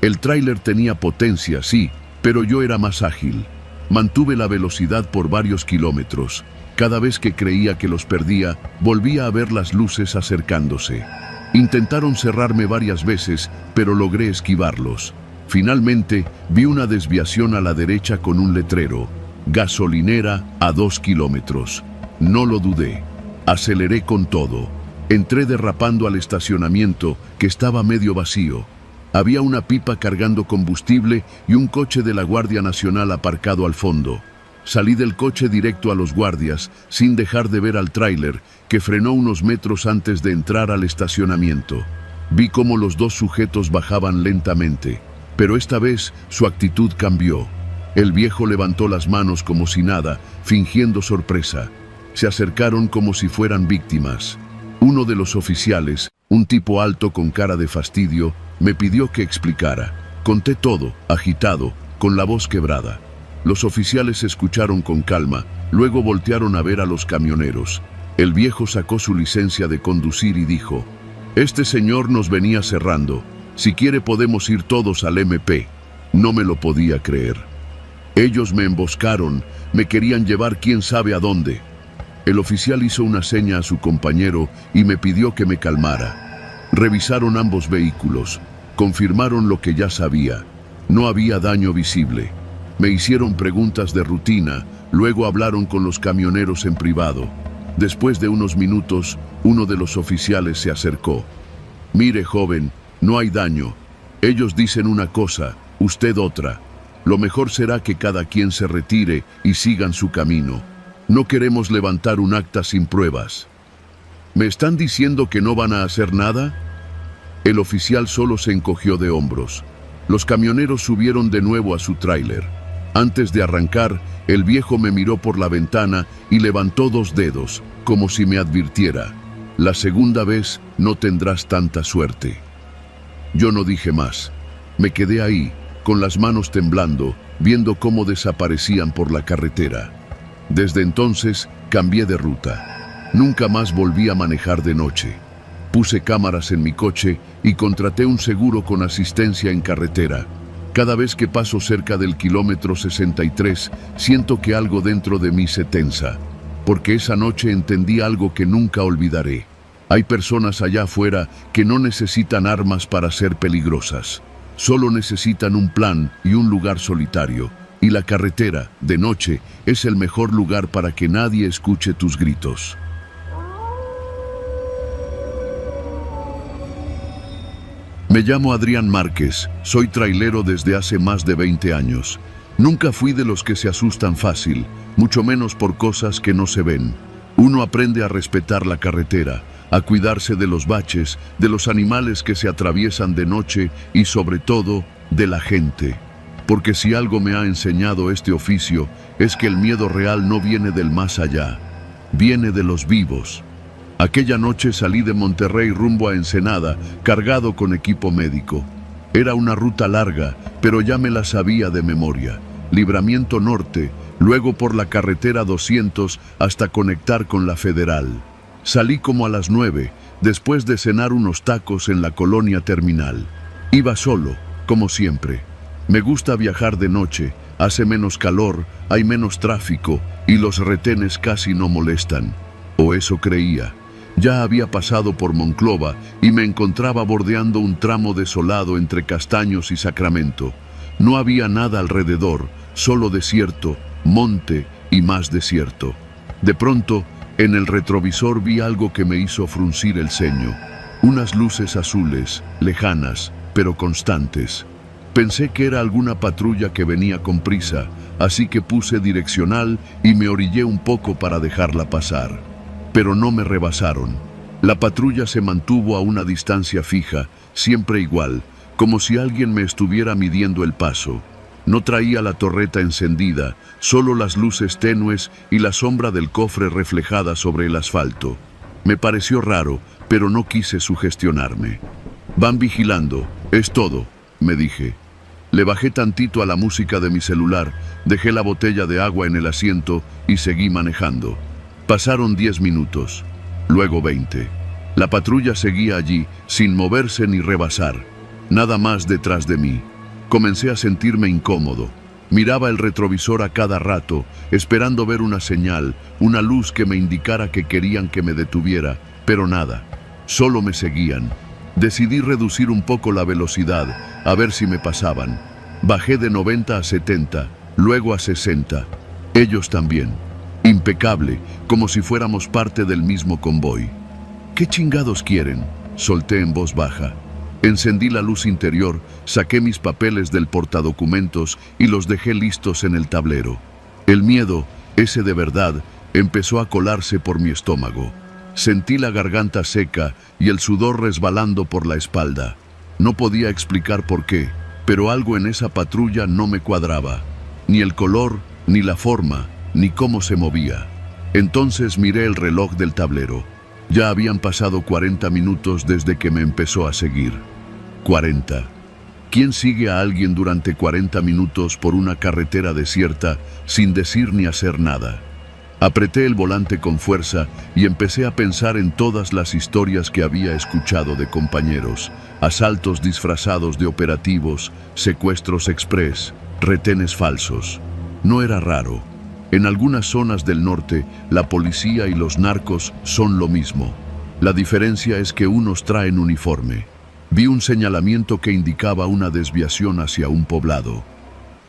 S1: El tráiler tenía potencia, sí, pero yo era más ágil. Mantuve la velocidad por varios kilómetros. Cada vez que creía que los perdía, volvía a ver las luces acercándose. Intentaron cerrarme varias veces, pero logré esquivarlos. Finalmente, vi una desviación a la derecha con un letrero. Gasolinera a 2 kilómetros. No lo dudé. Aceleré con todo. Entré derrapando al estacionamiento, que estaba medio vacío. Había una pipa cargando combustible y un coche de la Guardia Nacional aparcado al fondo. Salí del coche directo a los guardias, sin dejar de ver al tráiler, que frenó unos metros antes de entrar al estacionamiento. Vi cómo los dos sujetos bajaban lentamente, pero esta vez su actitud cambió. El viejo levantó las manos como si nada, fingiendo sorpresa. Se acercaron como si fueran víctimas. Uno de los oficiales, un tipo alto con cara de fastidio, me pidió que explicara. Conté todo, agitado, con la voz quebrada. Los oficiales escucharon con calma, luego voltearon a ver a los camioneros. El viejo sacó su licencia de conducir y dijo: «Este señor nos venía cerrando. Si quiere podemos ir todos al MP». No me lo podía creer. Ellos me emboscaron, me querían llevar quién sabe a dónde. El oficial hizo una seña a su compañero y me pidió que me calmara. Revisaron ambos vehículos, confirmaron lo que ya sabía. No había daño visible. Me hicieron preguntas de rutina, luego hablaron con los camioneros en privado. Después de unos minutos, uno de los oficiales se acercó. «Mire, joven, no hay daño. Ellos dicen una cosa, usted otra. Lo mejor será que cada quien se retire y sigan su camino. No queremos levantar un acta sin pruebas». «¿Me están diciendo que no van a hacer nada?». El oficial solo se encogió de hombros. Los camioneros subieron de nuevo a su tráiler. Antes de arrancar, el viejo me miró por la ventana y levantó 2 dedos, como si me advirtiera: «La segunda vez no tendrás tanta suerte». Yo no dije más. Me quedé ahí, con las manos temblando, viendo cómo desaparecían por la carretera. Desde entonces, cambié de ruta. Nunca más volví a manejar de noche. Puse cámaras en mi coche y contraté un seguro con asistencia en carretera. Cada vez que paso cerca del kilómetro 63, siento que algo dentro de mí se tensa, porque esa noche entendí algo que nunca olvidaré. Hay personas allá afuera que no necesitan armas para ser peligrosas. Solo necesitan un plan y un lugar solitario. Y la carretera, de noche, es el mejor lugar para que nadie escuche tus gritos. Me llamo Adrián Márquez, soy trailero desde hace más de 20 años. Nunca fui de los que se asustan fácil, mucho menos por cosas que no se ven. Uno aprende a respetar la carretera, a cuidarse de los baches, de los animales que se atraviesan de noche y sobre todo, de la gente. Porque si algo me ha enseñado este oficio, es que el miedo real no viene del más allá, viene de los vivos. Aquella noche salí de Monterrey rumbo a Ensenada, cargado con equipo médico. Era una ruta larga, pero ya me la sabía de memoria. Libramiento Norte, luego por la carretera 200 hasta conectar con la Federal. Salí como a las 9, después de cenar unos tacos en la colonia Terminal. Iba solo, como siempre. Me gusta viajar de noche, hace menos calor, hay menos tráfico y los retenes casi no molestan. O eso creía. Ya había pasado por Monclova y me encontraba bordeando un tramo desolado entre Castaños y Sacramento. No había nada alrededor, solo desierto, monte y más desierto. De pronto, en el retrovisor vi algo que me hizo fruncir el ceño. Unas luces azules, lejanas, pero constantes. Pensé que era alguna patrulla que venía con prisa, así que puse direccional y me orillé un poco para dejarla pasar. Pero no me rebasaron. La patrulla se mantuvo a una distancia fija, siempre igual, como si alguien me estuviera midiendo el paso. No traía la torreta encendida, solo las luces tenues y la sombra del cofre reflejada sobre el asfalto. Me pareció raro, pero no quise sugestionarme. Van vigilando, es todo, me dije. Le bajé tantito a la música de mi celular, dejé la botella de agua en el asiento y seguí manejando. Pasaron 10 minutos, luego 20. La patrulla seguía allí, sin moverse ni rebasar. Nada más detrás de mí. Comencé a sentirme incómodo. Miraba el retrovisor a cada rato, esperando ver una señal, una luz que me indicara que querían que me detuviera, pero nada. Solo me seguían. Decidí reducir un poco la velocidad, a ver si me pasaban. Bajé de 90 a 70, luego a 60. Ellos también. Impecable, como si fuéramos parte del mismo convoy. ¿Qué chingados quieren?, solté en voz baja. Encendí la luz interior, saqué mis papeles del portadocumentos y los dejé listos en el tablero. El miedo, ese de verdad, empezó a colarse por mi estómago. Sentí la garganta seca y el sudor resbalando por la espalda. No podía explicar por qué, pero algo en esa patrulla no me cuadraba. Ni el color, ni la forma, ni cómo se movía. Entonces miré el reloj del tablero. Ya habían pasado 40 minutos desde que me empezó a seguir. 40. ¿Quién sigue a alguien durante 40 minutos por una carretera desierta sin decir ni hacer nada? Apreté el volante con fuerza y empecé a pensar en todas las historias que había escuchado de compañeros. Asaltos disfrazados de operativos, secuestros express, retenes falsos. No era raro. En algunas zonas del norte, la policía y los narcos son lo mismo. La diferencia es que unos traen uniforme. Vi un señalamiento que indicaba una desviación hacia un poblado.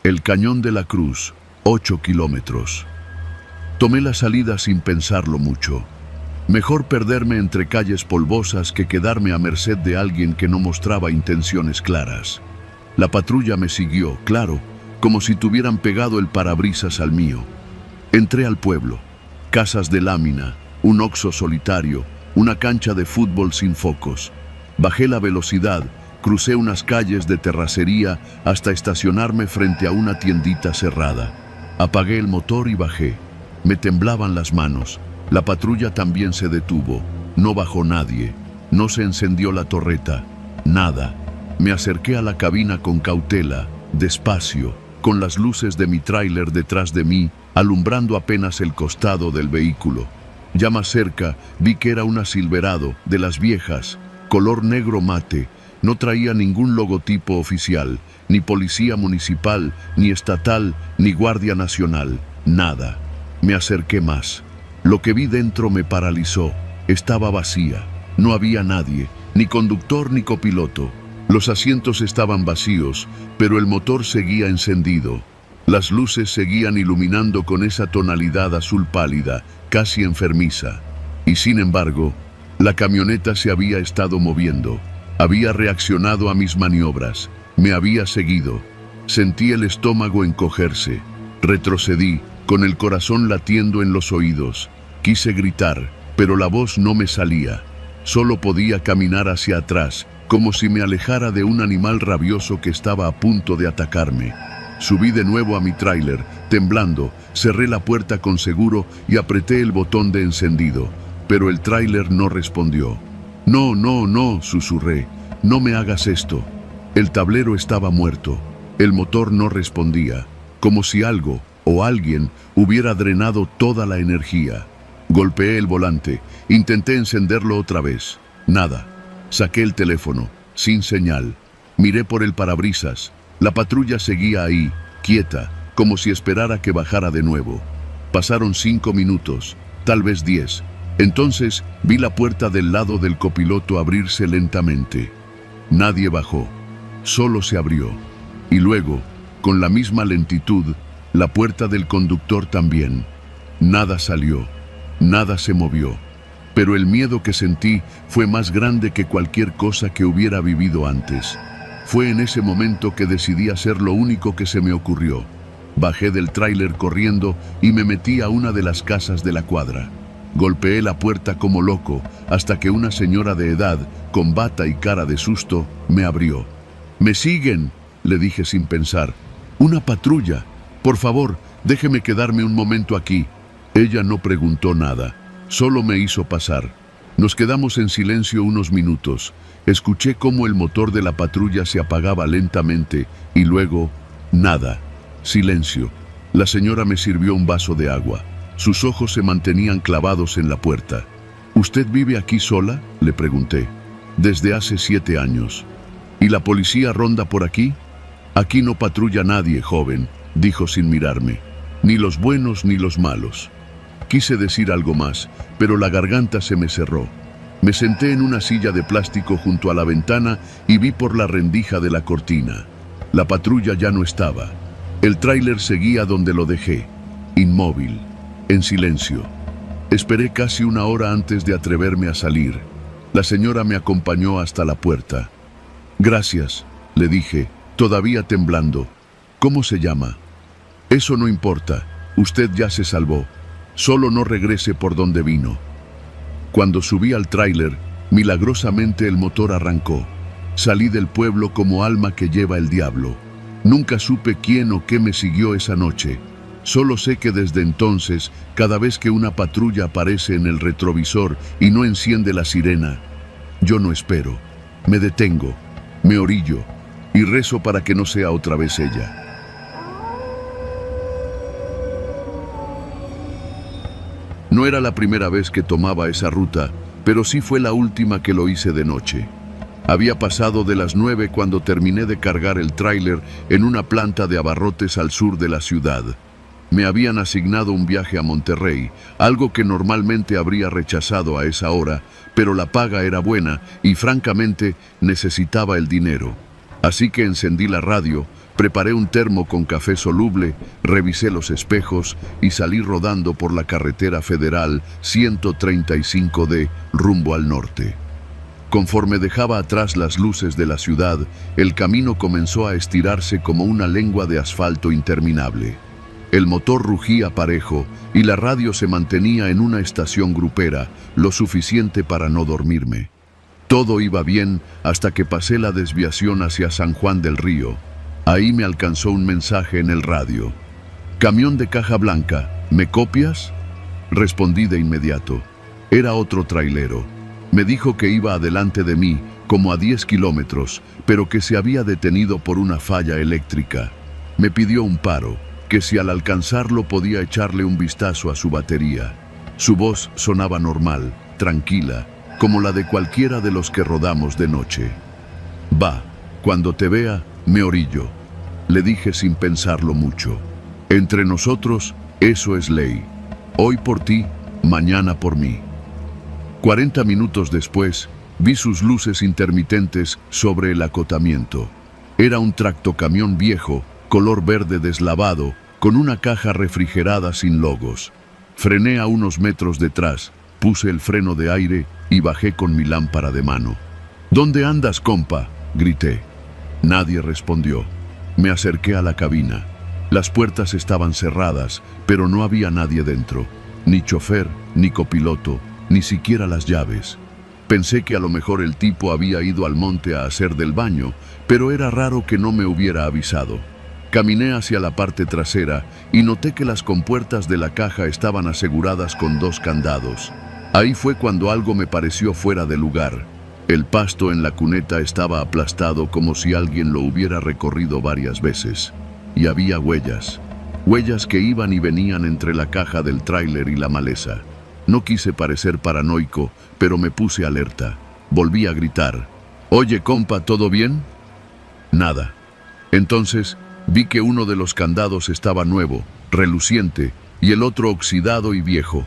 S1: El Cañón de la Cruz, 8 kilómetros. Tomé la salida sin pensarlo mucho. Mejor perderme entre calles polvosas que quedarme a merced de alguien que no mostraba intenciones claras. La patrulla me siguió, claro, como si tuvieran pegado el parabrisas al mío. Entré al pueblo. Casas de lámina, un Oxxo solitario, una cancha de fútbol sin focos. Bajé la velocidad, crucé unas calles de terracería hasta estacionarme frente a una tiendita cerrada. Apagué el motor y bajé. Me temblaban las manos. La patrulla también se detuvo. No bajó nadie. No se encendió la torreta. Nada. Me acerqué a la cabina con cautela, despacio, con las luces de mi tráiler detrás de mí, alumbrando apenas el costado del vehículo. Ya más cerca vi que era una Silverado, de las viejas, color negro mate. No traía ningún logotipo oficial, ni policía municipal, ni estatal, ni guardia nacional, nada. Me acerqué más. Lo que vi dentro me paralizó. Estaba vacía. No había nadie, ni conductor ni copiloto. Los asientos estaban vacíos, pero el motor seguía encendido. Las luces seguían iluminando con esa tonalidad azul pálida, casi enfermiza. Y sin embargo, la camioneta se había estado moviendo. Había reaccionado a mis maniobras. Me había seguido. Sentí el estómago encogerse. Retrocedí, con el corazón latiendo en los oídos. Quise gritar, pero la voz no me salía. Solo podía caminar hacia atrás, como si me alejara de un animal rabioso que estaba a punto de atacarme. Subí de nuevo a mi tráiler, temblando, cerré la puerta con seguro y apreté el botón de encendido, pero el tráiler no respondió. No, no, no, susurré, no me hagas esto. El tablero estaba muerto, el motor no respondía, como si algo o alguien hubiera drenado toda la energía. Golpeé el volante, intenté encenderlo otra vez, nada. Saqué el teléfono, sin señal, miré por el parabrisas. La patrulla seguía ahí, quieta, como si esperara que bajara de nuevo. Pasaron 5 minutos, tal vez 10. Entonces vi la puerta del lado del copiloto abrirse lentamente. Nadie bajó, solo se abrió. Y luego, con la misma lentitud, la puerta del conductor también. Nada salió, nada se movió. Pero el miedo que sentí fue más grande que cualquier cosa que hubiera vivido antes. Fue en ese momento que decidí hacer lo único que se me ocurrió. Bajé del tráiler corriendo y me metí a una de las casas de la cuadra. Golpeé la puerta como loco hasta que una señora de edad, con bata y cara de susto, me abrió. «¡Me siguen!», le dije sin pensar. «¡Una patrulla! Por favor, déjeme quedarme un momento aquí». Ella no preguntó nada, solo me hizo pasar. Nos quedamos en silencio unos minutos. Escuché cómo el motor de la patrulla se apagaba lentamente y luego, nada, silencio. La señora me sirvió un vaso de agua. Sus ojos se mantenían clavados en la puerta. «¿Usted vive aquí sola?», le pregunté. «Desde hace 7 años». «¿Y la policía ronda por aquí?». «Aquí no patrulla nadie, joven», dijo sin mirarme. «Ni los buenos ni los malos». Quise decir algo más, pero la garganta se me cerró. Me senté en una silla de plástico junto a la ventana y vi por la rendija de la cortina. La patrulla ya no estaba. El tráiler seguía donde lo dejé, inmóvil, en silencio. Esperé casi 1 hora antes de atreverme a salir. La señora me acompañó hasta la puerta. «Gracias», le dije, todavía temblando. «¿Cómo se llama?». «Eso no importa, usted ya se salvó. Solo no regrese por donde vino». Cuando subí al tráiler, milagrosamente el motor arrancó. Salí del pueblo como alma que lleva el diablo. Nunca supe quién o qué me siguió esa noche. Solo sé que desde entonces, cada vez que una patrulla aparece en el retrovisor y no enciende la sirena, yo no espero. Me detengo, me orillo y rezo para que no sea otra vez ella. No era la primera vez que tomaba esa ruta, pero sí fue la última que lo hice de noche. Había pasado de las 9 cuando terminé de cargar el tráiler en una planta de abarrotes al sur de la ciudad. Me habían asignado un viaje a Monterrey, algo que normalmente habría rechazado a esa hora, pero la paga era buena y francamente necesitaba el dinero. Así que encendí la radio, preparé un termo con café soluble, revisé los espejos y salí rodando por la carretera federal 135D rumbo al norte. Conforme dejaba atrás las luces de la ciudad, el camino comenzó a estirarse como una lengua de asfalto interminable. El motor rugía parejo y la radio se mantenía en una estación grupera, lo suficiente para no dormirme. Todo iba bien hasta que pasé la desviación hacia San Juan del Río. Ahí me alcanzó un mensaje en el radio. «Camión de caja blanca, ¿me copias?». Respondí de inmediato. Era otro trailero. Me dijo que iba adelante de mí, como a 10 kilómetros, pero que se había detenido por una falla eléctrica. Me pidió un paro, que si al alcanzarlo podía echarle un vistazo a su batería. Su voz sonaba normal, tranquila, como la de cualquiera de los que rodamos de noche. «Va, cuando te vea, me orillo», le dije sin pensarlo mucho. «Entre nosotros, eso es ley. Hoy por ti, mañana por mí». 40 minutos después, vi sus luces intermitentes sobre el acotamiento. Era un tractocamión viejo, color verde deslavado, con una caja refrigerada sin logos. Frené a unos metros detrás, puse el freno de aire y bajé con mi lámpara de mano. ¿Dónde andas, compa?, grité. Nadie respondió. Me acerqué a la cabina. Las puertas estaban cerradas, pero no había nadie dentro. Ni chofer, ni copiloto, ni siquiera las llaves. Pensé que a lo mejor el tipo había ido al monte a hacer del baño, pero era raro que no me hubiera avisado. Caminé hacia la parte trasera y noté que las compuertas de la caja estaban aseguradas con 2 candados. Ahí fue cuando algo me pareció fuera de lugar. El pasto en la cuneta estaba aplastado como si alguien lo hubiera recorrido varias veces. Y había huellas. Huellas que iban y venían entre la caja del tráiler y la maleza. No quise parecer paranoico, pero me puse alerta. Volví a gritar. «Oye, compa, ¿todo bien?» Nada. Entonces vi que uno de los candados estaba nuevo, reluciente, y el otro oxidado y viejo.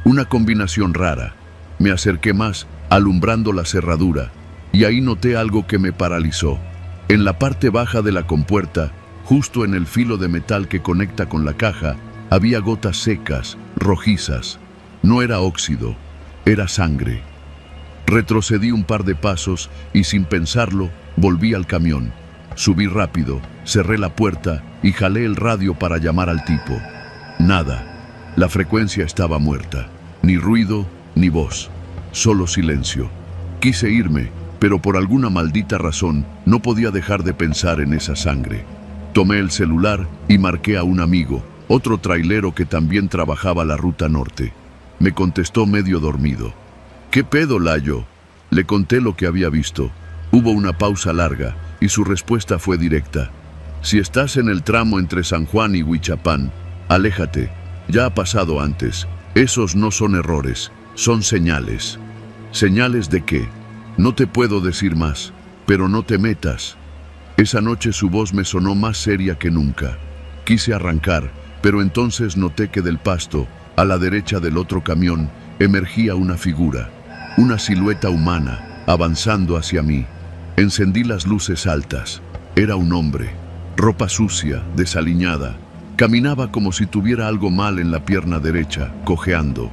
S1: Una combinación rara. Me acerqué más, alumbrando la cerradura, y ahí noté algo que me paralizó. En la parte baja de la compuerta, justo en el filo de metal que conecta con la caja, había gotas secas, rojizas. No era óxido, era sangre. Retrocedí un par de pasos y sin pensarlo, volví al camión. Subí rápido, cerré la puerta y jalé el radio para llamar al tipo. Nada. La frecuencia estaba muerta. Ni ruido, ni voz. Solo silencio. Quise irme, pero por alguna maldita razón no podía dejar de pensar en esa sangre. Tomé el celular y marqué a un amigo, otro trailero que también trabajaba la ruta norte. Me contestó medio dormido. «¿Qué pedo, Layo?». Le conté lo que había visto. Hubo una pausa larga y su respuesta fue directa. «Si estás en el tramo entre San Juan y Huichapán, aléjate. Ya ha pasado antes. Esos no son errores, son señales». «¿Señales de qué?». «No te puedo decir más, pero no te metas». Esa noche su voz me sonó más seria que nunca. Quise arrancar, pero entonces noté que del pasto, a la derecha del otro camión, emergía una figura, una silueta humana, avanzando hacia mí. Encendí las luces altas. Era un hombre, ropa sucia, desaliñada. Caminaba como si tuviera algo mal en la pierna derecha, cojeando.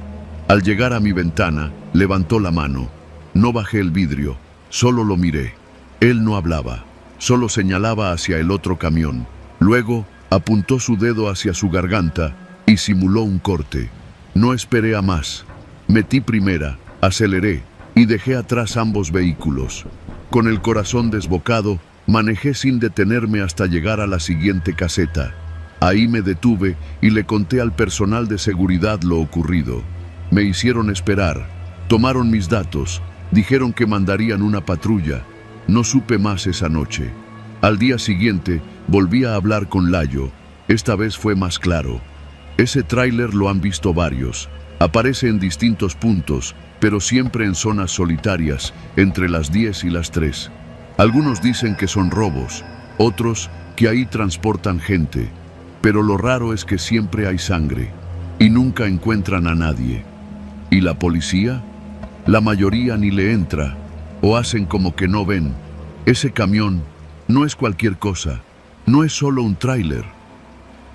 S1: Al llegar a mi ventana, levantó la mano. No bajé el vidrio, solo lo miré. Él no hablaba, solo señalaba hacia el otro camión. Luego, apuntó su dedo hacia su garganta y simuló un corte. No esperé a más. Metí primera, aceleré y dejé atrás ambos vehículos. Con el corazón desbocado, manejé sin detenerme hasta llegar a la siguiente caseta. Ahí me detuve y le conté al personal de seguridad lo ocurrido. Me hicieron esperar, tomaron mis datos, dijeron que mandarían una patrulla. No supe más esa noche. Al día siguiente, volví a hablar con Layo. Esta vez fue más claro. Ese tráiler lo han visto varios. Aparece en distintos puntos, pero siempre en zonas solitarias, entre las 10 y las 3. Algunos dicen que son robos, otros que ahí transportan gente. Pero lo raro es que siempre hay sangre, y nunca encuentran a nadie. ¿Y la policía? La mayoría ni le entra, o hacen como que no ven. Ese camión no es cualquier cosa, no es solo un tráiler.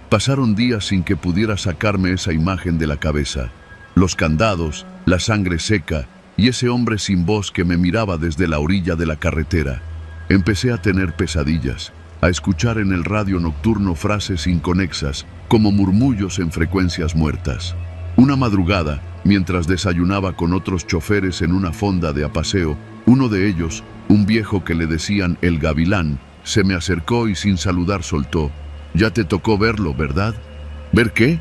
S1: Pasaron días sin que pudiera sacarme esa imagen de la cabeza. Los candados, la sangre seca y ese hombre sin voz que me miraba desde la orilla de la carretera. Empecé a tener pesadillas, a escuchar en el radio nocturno frases inconexas, como murmullos en frecuencias muertas. Una madrugada, mientras desayunaba con otros choferes en una fonda de apaseo, uno de ellos, un viejo que le decían el Gavilán, se me acercó y sin saludar soltó: «Ya te tocó verlo, ¿verdad?». «¿Ver qué?».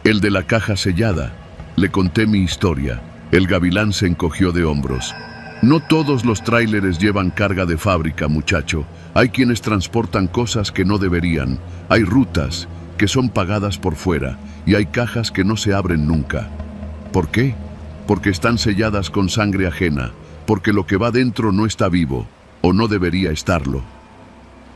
S1: «El de la caja sellada». Le conté mi historia. El Gavilán se encogió de hombros. «No todos los tráileres llevan carga de fábrica, muchacho. Hay quienes transportan cosas que no deberían. Hay rutas que son pagadas por fuera y hay cajas que no se abren nunca». «¿Por qué?». «Porque están selladas con sangre ajena, porque lo que va dentro no está vivo, o no debería estarlo».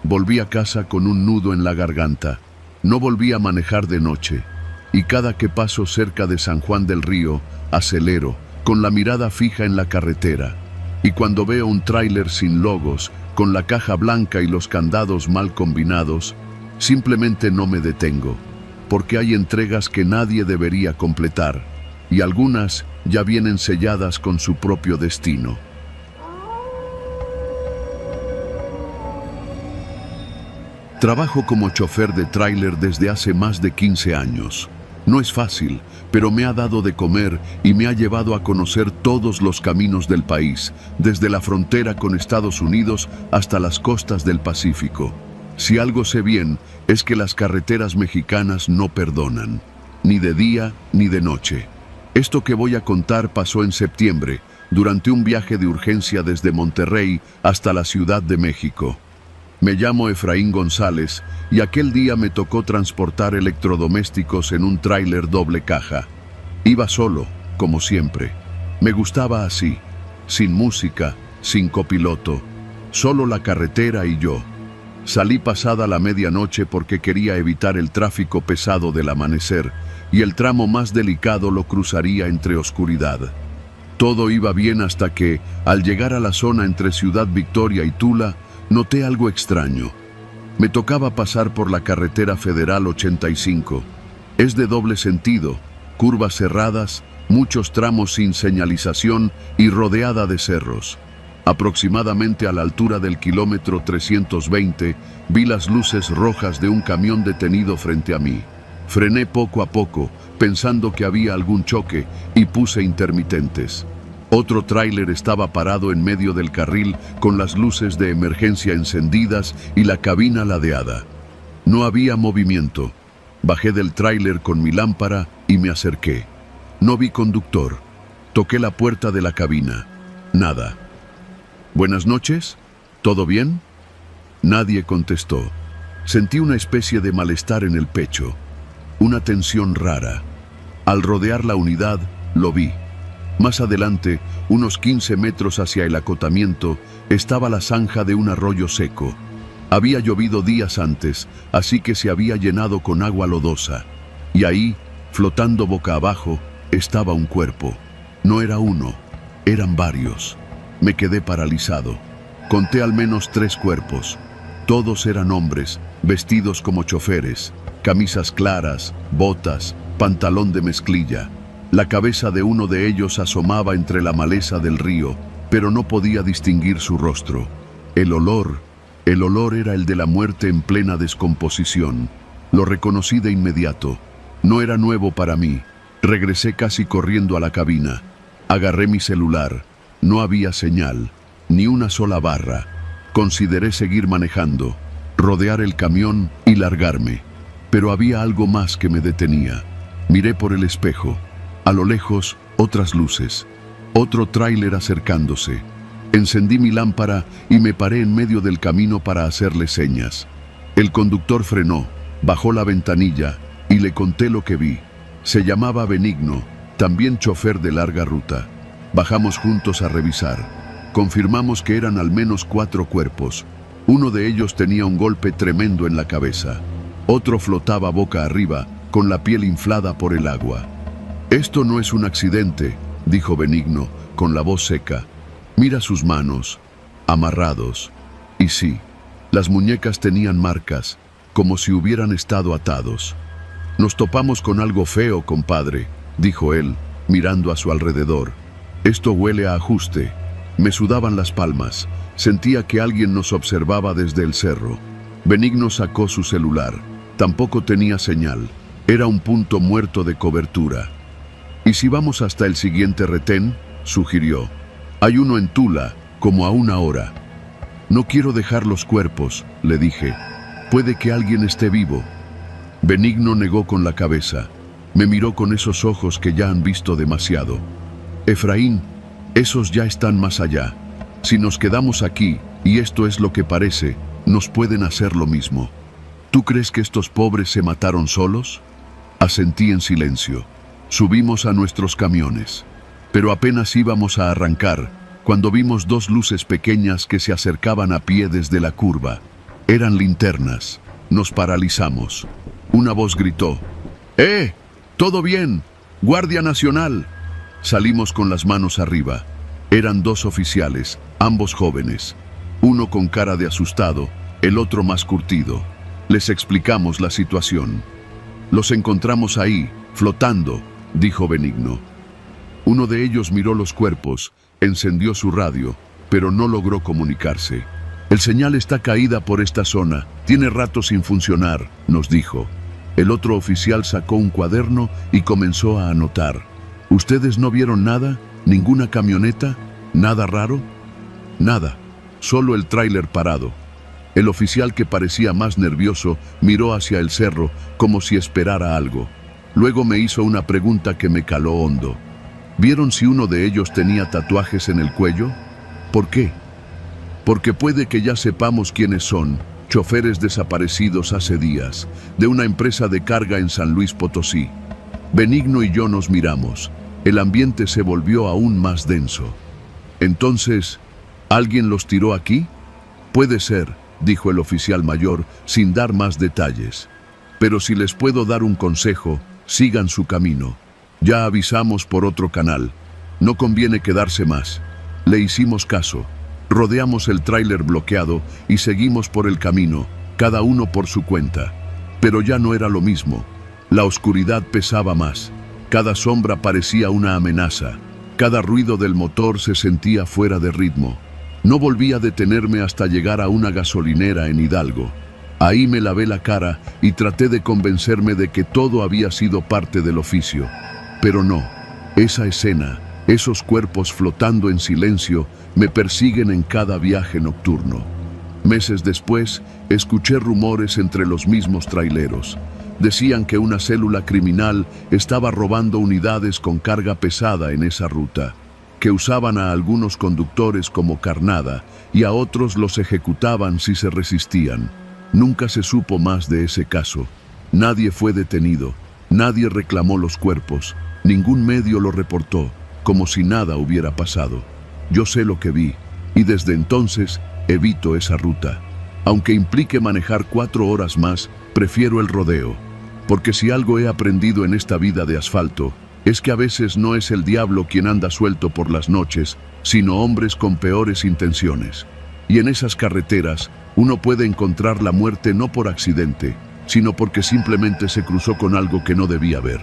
S1: Volví a casa con un nudo en la garganta. No volví a manejar de noche. Y cada que paso cerca de San Juan del Río, acelero, con la mirada fija en la carretera. Y cuando veo un tráiler sin logos, con la caja blanca y los candados mal combinados, simplemente no me detengo. Porque hay entregas que nadie debería completar. Y algunas ya vienen selladas con su propio destino. Trabajo como chofer de tráiler desde hace más de 15 años. No es fácil, pero me ha dado de comer y me ha llevado a conocer todos los caminos del país, desde la frontera con Estados Unidos hasta las costas del Pacífico. Si algo sé bien, es que las carreteras mexicanas no perdonan, ni de día ni de noche. Esto que voy a contar pasó en septiembre, durante un viaje de urgencia desde Monterrey hasta la Ciudad de México. Me llamo Efraín González y aquel día me tocó transportar electrodomésticos en un tráiler doble caja. Iba solo, como siempre. Me gustaba así, sin música, sin copiloto, solo la carretera y yo. Salí pasada la medianoche porque quería evitar el tráfico pesado del amanecer y el tramo más delicado lo cruzaría entre oscuridad. Todo iba bien hasta que, al llegar a la zona entre Ciudad Victoria y Tula, noté algo extraño. Me tocaba pasar por la carretera federal 85. Es de doble sentido, curvas cerradas, muchos tramos sin señalización y rodeada de cerros. Aproximadamente a la altura del kilómetro 320, vi las luces rojas de un camión detenido frente a mí. Frené poco a poco, pensando que había algún choque, y puse intermitentes. Otro tráiler estaba parado en medio del carril con las luces de emergencia encendidas y la cabina ladeada. No había movimiento. Bajé del tráiler con mi lámpara y me acerqué. No vi conductor. Toqué la puerta de la cabina. Nada. «Buenas noches. ¿Todo bien?» Nadie contestó. Sentí una especie de malestar en el pecho. Una tensión rara. Al rodear la unidad, lo vi. Más adelante, unos 15 metros hacia el acotamiento, estaba la zanja de un arroyo seco. Había llovido días antes, así que se había llenado con agua lodosa. Y ahí, flotando boca abajo, estaba un cuerpo. No era uno, eran varios. Me quedé paralizado. Conté al menos 3 cuerpos. Todos eran hombres, vestidos como choferes, camisas claras, botas, pantalón de mezclilla. La cabeza de uno de ellos asomaba entre la maleza del río, pero no podía distinguir su rostro. El olor era el de la muerte en plena descomposición. Lo reconocí de inmediato. No era nuevo para mí. Regresé casi corriendo a la cabina. Agarré mi celular. No había señal, ni una sola barra. Consideré seguir manejando, rodear el camión y largarme. Pero había algo más que me detenía. Miré por el espejo. A lo lejos, otras luces. Otro tráiler acercándose. Encendí mi lámpara y me paré en medio del camino para hacerle señas. El conductor frenó, bajó la ventanilla y le conté lo que vi. Se llamaba Benigno, también chofer de larga ruta. Bajamos juntos a revisar. Confirmamos que eran al menos 4 cuerpos. Uno de ellos tenía un golpe tremendo en la cabeza. Otro flotaba boca arriba, con la piel inflada por el agua. «Esto no es un accidente», dijo Benigno, con la voz seca. «Mira sus manos, amarrados. Y sí, las muñecas tenían marcas, como si hubieran estado atados. Nos topamos con algo feo, compadre», dijo él, mirando a su alrededor. «Esto huele a ajuste». Me sudaban las palmas. Sentía que alguien nos observaba desde el cerro. Benigno sacó su celular. Tampoco tenía señal. Era un punto muerto de cobertura. «¿Y si vamos hasta el siguiente retén?», sugirió. «Hay uno en Tula, como a 1 hora». «No quiero dejar los cuerpos», le dije. «Puede que alguien esté vivo». Benigno negó con la cabeza. Me miró con esos ojos que ya han visto demasiado. «Efraín, esos ya están más allá. Si nos quedamos aquí, y esto es lo que parece, nos pueden hacer lo mismo». «¿Tú crees que estos pobres se mataron solos?». Asentí en silencio. Subimos a nuestros camiones. Pero apenas íbamos a arrancar, cuando vimos 2 luces pequeñas que se acercaban a pie desde la curva. Eran linternas. Nos paralizamos. Una voz gritó: «¡Eh! ¡Todo bien! ¡Guardia Nacional!». Salimos con las manos arriba. Eran 2 oficiales, ambos jóvenes. Uno con cara de asustado, el otro más curtido. Les explicamos la situación. «Los encontramos ahí, flotando», dijo Benigno. Uno de ellos miró los cuerpos, encendió su radio, pero no logró comunicarse. El señal está caída por esta zona. Tiene rato sin funcionar, nos dijo. El otro oficial sacó un cuaderno y comenzó a anotar. ¿Ustedes no vieron nada? ¿Ninguna camioneta? ¿Nada raro? Nada. Solo el tráiler parado. El oficial, que parecía más nervioso, miró hacia el cerro como si esperara algo. Luego me hizo una pregunta que me caló hondo. ¿Vieron si uno de ellos tenía tatuajes en el cuello? ¿Por qué? Porque puede que ya sepamos quiénes son. Choferes desaparecidos hace días, de una empresa de carga en San Luis Potosí. Benigno y yo nos miramos. El ambiente se volvió aún más denso. Entonces, ¿alguien los tiró aquí? Puede ser, dijo el oficial mayor, sin dar más detalles. Pero si les puedo dar un consejo, sigan su camino. Ya avisamos por otro canal. No conviene quedarse más. Le hicimos caso. Rodeamos el tráiler bloqueado y seguimos por el camino, cada uno por su cuenta. Pero ya no era lo mismo. La oscuridad pesaba más. Cada sombra parecía una amenaza. Cada ruido del motor se sentía fuera de ritmo. No volví a detenerme hasta llegar a una gasolinera en Hidalgo. Ahí me lavé la cara y traté de convencerme de que todo había sido parte del oficio. Pero no. Esa escena, esos cuerpos flotando en silencio, me persiguen en cada viaje nocturno. Meses después, escuché rumores entre los mismos traileros. Decían que una célula criminal estaba robando unidades con carga pesada en esa ruta, que usaban a algunos conductores como carnada y a otros los ejecutaban si se resistían. Nunca se supo más de ese caso. Nadie fue detenido, nadie reclamó los cuerpos, ningún medio lo reportó, como si nada hubiera pasado. Yo sé lo que vi, y desde entonces evito esa ruta. Aunque implique manejar 4 horas más, prefiero el rodeo. Porque si algo he aprendido en esta vida de asfalto, es que a veces no es el diablo quien anda suelto por las noches, sino hombres con peores intenciones. Y en esas carreteras, uno puede encontrar la muerte no por accidente, sino porque simplemente se cruzó con algo que no debía ver.